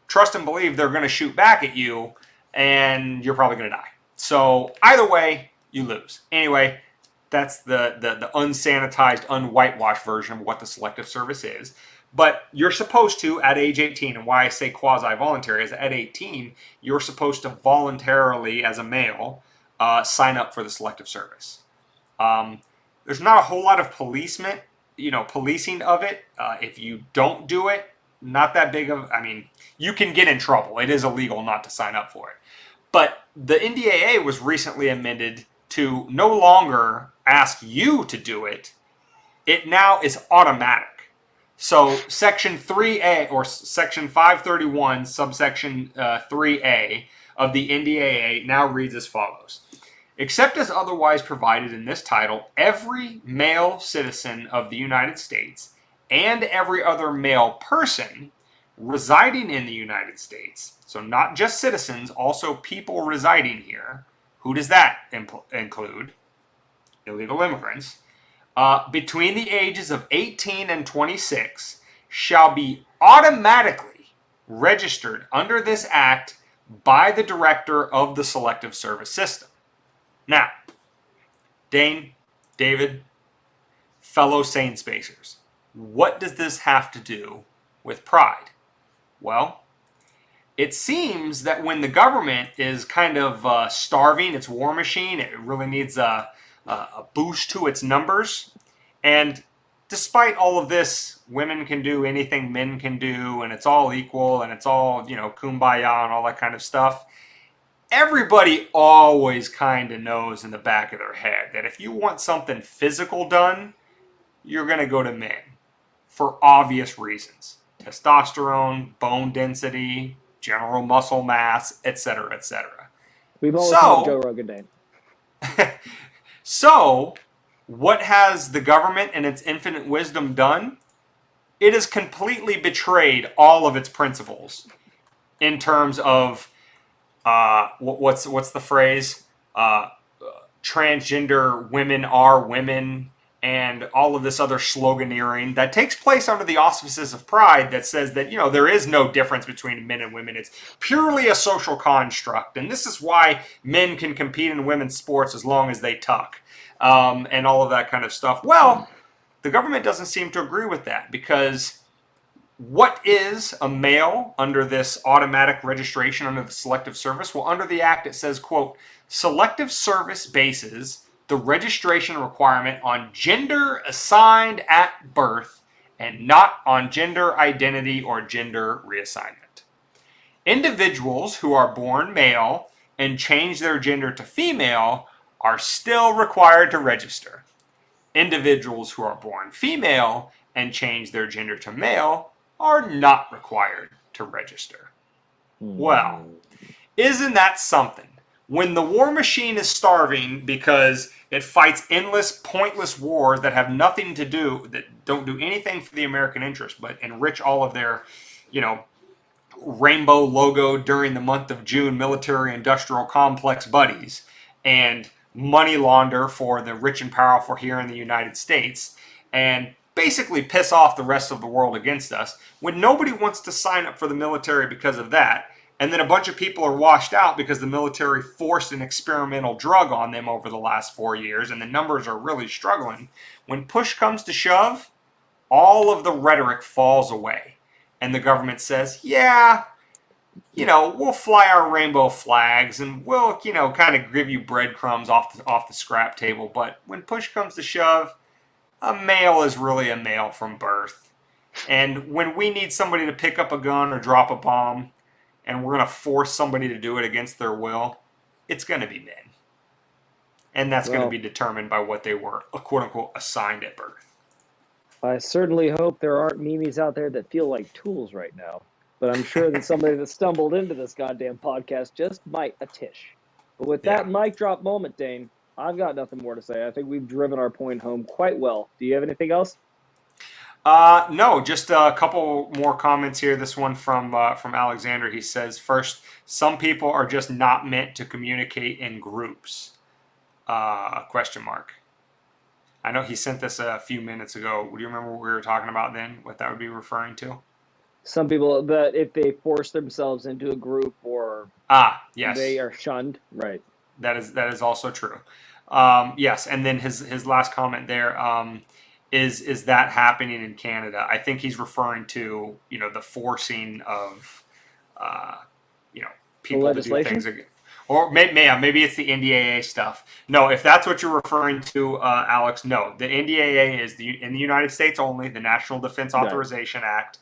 Speaker 2: trust and believe they're going to shoot back at you and you're probably going to die. So either way, you lose. Anyway, that's the unsanitized, unwhitewashed version of what the Selective Service is. But you're supposed to, at age 18, and why I say quasi-voluntary is at 18, you're supposed to voluntarily, as a male, sign up for the Selective Service. There's not a whole lot of policing of it. If you don't do it, not that big of, you can get in trouble. It is illegal not to sign up for it. But the NDAA was recently amended to no longer ask you to do it. It now is automatic. So Section 3A, or Section 531, subsection 3A of the NDAA now reads as follows. Except as otherwise provided in this title, every male citizen of the United States and every other male person residing in the United States, so not just citizens, also people residing here. Who does that include? Illegal immigrants. Between the ages of 18 and 26 shall be automatically registered under this act by the director of the Selective Service System. Now, Dane, David, fellow sane spacers, what does this have to do with pride? Well, it seems that when the government is kind of starving its war machine, it really needs a boost to its numbers. And despite all of this, women can do anything men can do, and it's all equal, and it's all, kumbaya and all that kind of stuff. Everybody always kind of knows in the back of their head that if you want something physical done, you're going to go to men for obvious reasons. Testosterone, bone density, general muscle mass, etc., etc.
Speaker 1: We've always known Joe Rogan, Dane.
Speaker 2: So, what has the government and its infinite wisdom done? It has completely betrayed all of its principles in terms of what's the phrase? Transgender women are women, and all of this other sloganeering that takes place under the auspices of pride that says that, there is no difference between men and women. It's purely a social construct, and this is why men can compete in women's sports as long as they tuck, and all of that kind of stuff. Well, the government doesn't seem to agree with that, because what is a male under this automatic registration under the Selective Service? Well, under the Act it says, quote, Selective Service bases the registration requirement on gender assigned at birth and not on gender identity or gender reassignment. Individuals who are born male and change their gender to female are still required to register. Individuals who are born female and change their gender to male are not required to register. Well, isn't that something? When the war machine is starving because it fights endless, pointless wars that have nothing to do, that don't do anything for the American interest, but enrich all of their, rainbow logo during the month of June military-industrial complex buddies, and money launder for the rich and powerful here in the United States, and basically piss off the rest of the world against us, when nobody wants to sign up for the military because of that, and then a bunch of people are washed out because the military forced an experimental drug on them over the last 4 years, and the numbers are really struggling. When push comes to shove, all of the rhetoric falls away. And the government says, yeah, we'll fly our rainbow flags, and we'll, kind of give you breadcrumbs off the scrap table. But when push comes to shove, a male is really a male from birth. And when we need somebody to pick up a gun or drop a bomb, and we're going to force somebody to do it against their will, it's going to be men. And that's going to be determined by what they were, quote-unquote, assigned at birth.
Speaker 1: I certainly hope there aren't memes out there that feel like tools right now. But I'm sure that somebody that stumbled into this goddamn podcast just might a tish. But with that mic drop moment, Dane, I've got nothing more to say. I think we've driven our point home quite well. Do you have anything else?
Speaker 2: No, just a couple more comments here. This one from Alexander. He says, first, some people are just not meant to communicate in groups. Question mark. I know he sent this a few minutes ago. Do you remember what we were talking about then? What that would be referring to?
Speaker 1: Some people that if they force themselves into a group or
Speaker 2: yes,
Speaker 1: they are shunned, right?
Speaker 2: That is also true. Yes, and then his last comment there is that happening in Canada? I think he's referring to the forcing of people to do things again. Or maybe it's the NDAA stuff. No, if that's what you're referring to, Alex, no. The NDAA is in the United States only, the National Defense Authorization Act.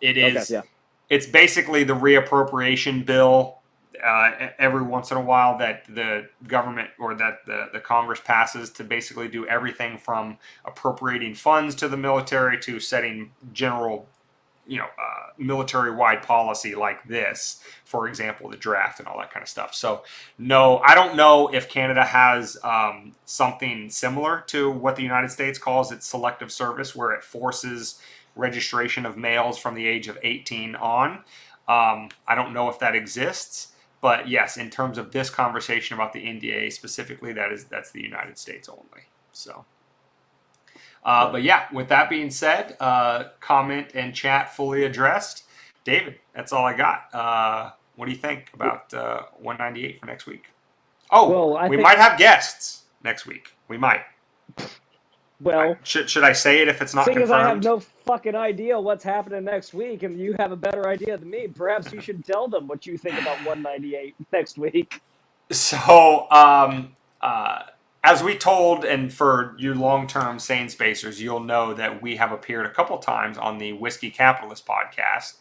Speaker 2: It is.
Speaker 1: Okay, yeah.
Speaker 2: It's basically the reappropriation bill every once in a while that the government or that the Congress passes to basically do everything from appropriating funds to the military to setting general military-wide policy like this, for example, the draft and all that kind of stuff. So, no, I don't know if Canada has something similar to what the United States calls its selective service, where it forces registration of males from the age of 18 on. I don't know if that exists, but yes, in terms of this conversation about the NDAA specifically, that's the United States only. So. But yeah, with that being said, comment and chat fully addressed. David, that's all I got. What do you think about 198 for next week? Oh, well, we might have guests next week. We might.
Speaker 1: Well,
Speaker 2: should I say it if it's not confirmed?
Speaker 1: Because I have no fucking idea what's happening next week, and you have a better idea than me. Perhaps you should tell them what you think about 198 next week.
Speaker 2: So, as we told, and for you long-term Sane Spacers, you'll know that we have appeared a couple times on the Whiskey Capitalist podcast,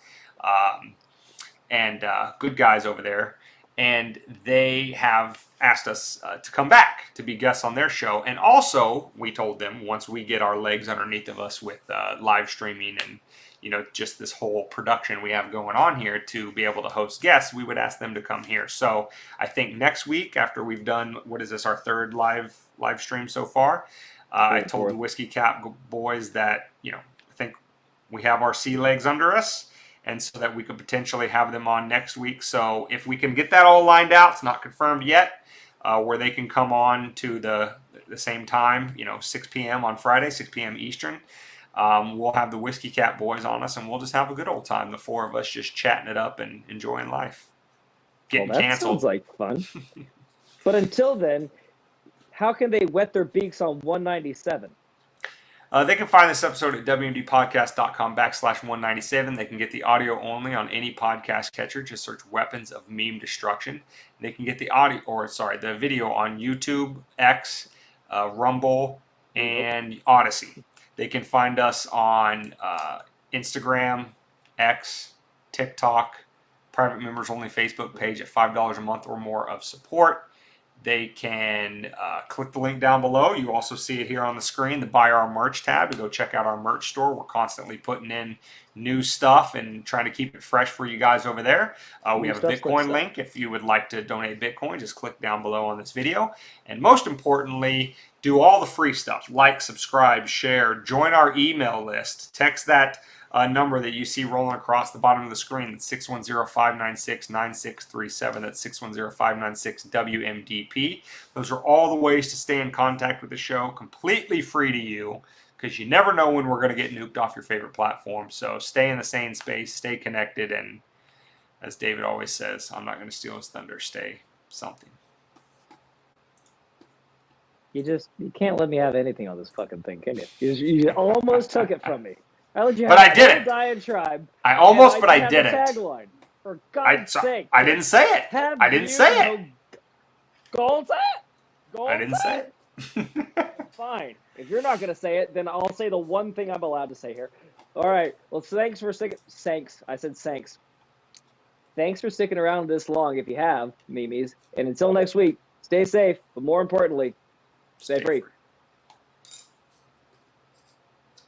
Speaker 2: and good guys over there, and they have asked us to come back to be guests on their show. And also, we told them once we get our legs underneath of us with live streaming and just this whole production we have going on here to be able to host guests, we would ask them to come here. So I think next week, after we've done, what is this, our third live stream so far, I told the Whiskey Cap boys that, I think we have our sea legs under us, and so that we could potentially have them on next week. So if we can get that all lined out, it's not confirmed yet, where they can come on to the same time, 6 p.m. on Friday, 6 p.m. Eastern. We'll have the Whiskey Cat boys on us, and we'll just have a good old time. The four of us just chatting it up and enjoying life. Getting canceled.
Speaker 1: Sounds like fun. But until then, how can they wet their beaks on 197?
Speaker 2: They can find this episode at wmdpodcast.com/197. They can get the audio only on any podcast catcher. Just search Weapons of Meme Destruction. They can get the the video on YouTube, X, Rumble, and Odyssey. They can find us on Instagram, X, TikTok, private members only Facebook page at $5 a month or more of support. They can click the link down below. You also see it here on the screen, the Buy Our Merch tab, to go check out our merch store. We're constantly putting in new stuff and trying to keep it fresh for you guys over there. We have a Bitcoin link. If you would like to donate Bitcoin, just click down below on this video. And most importantly, do all the free stuff. Like, subscribe, share, join our email list. Text that number that you see rolling across the bottom of the screen. That's 610-596-9637. That's 610-596-WMDP. Those are all the ways to stay in contact with the show, completely free to you, because you never know when we're going to get nuked off your favorite platform. So stay in the sane space, stay connected, and as David always says, I'm not going to steal his thunder, stay something.
Speaker 1: You can't let me have anything on this fucking thing, can you? You almost took it from me. I let you have
Speaker 2: but I didn't.
Speaker 1: Diatribe.
Speaker 2: I almost, but I didn't.
Speaker 1: Tagline. For God's sake.
Speaker 2: I didn't say it. I didn't say it.
Speaker 1: Go say it.
Speaker 2: I didn't say
Speaker 1: it. Fine. If you're not going to say it, then I'll say the one thing I'm allowed to say here. All right. Well, thanks for sticking. Thanks. I said thanks. Thanks for sticking around this long if you have, memes. And until next week, stay safe. But more importantly, stay free.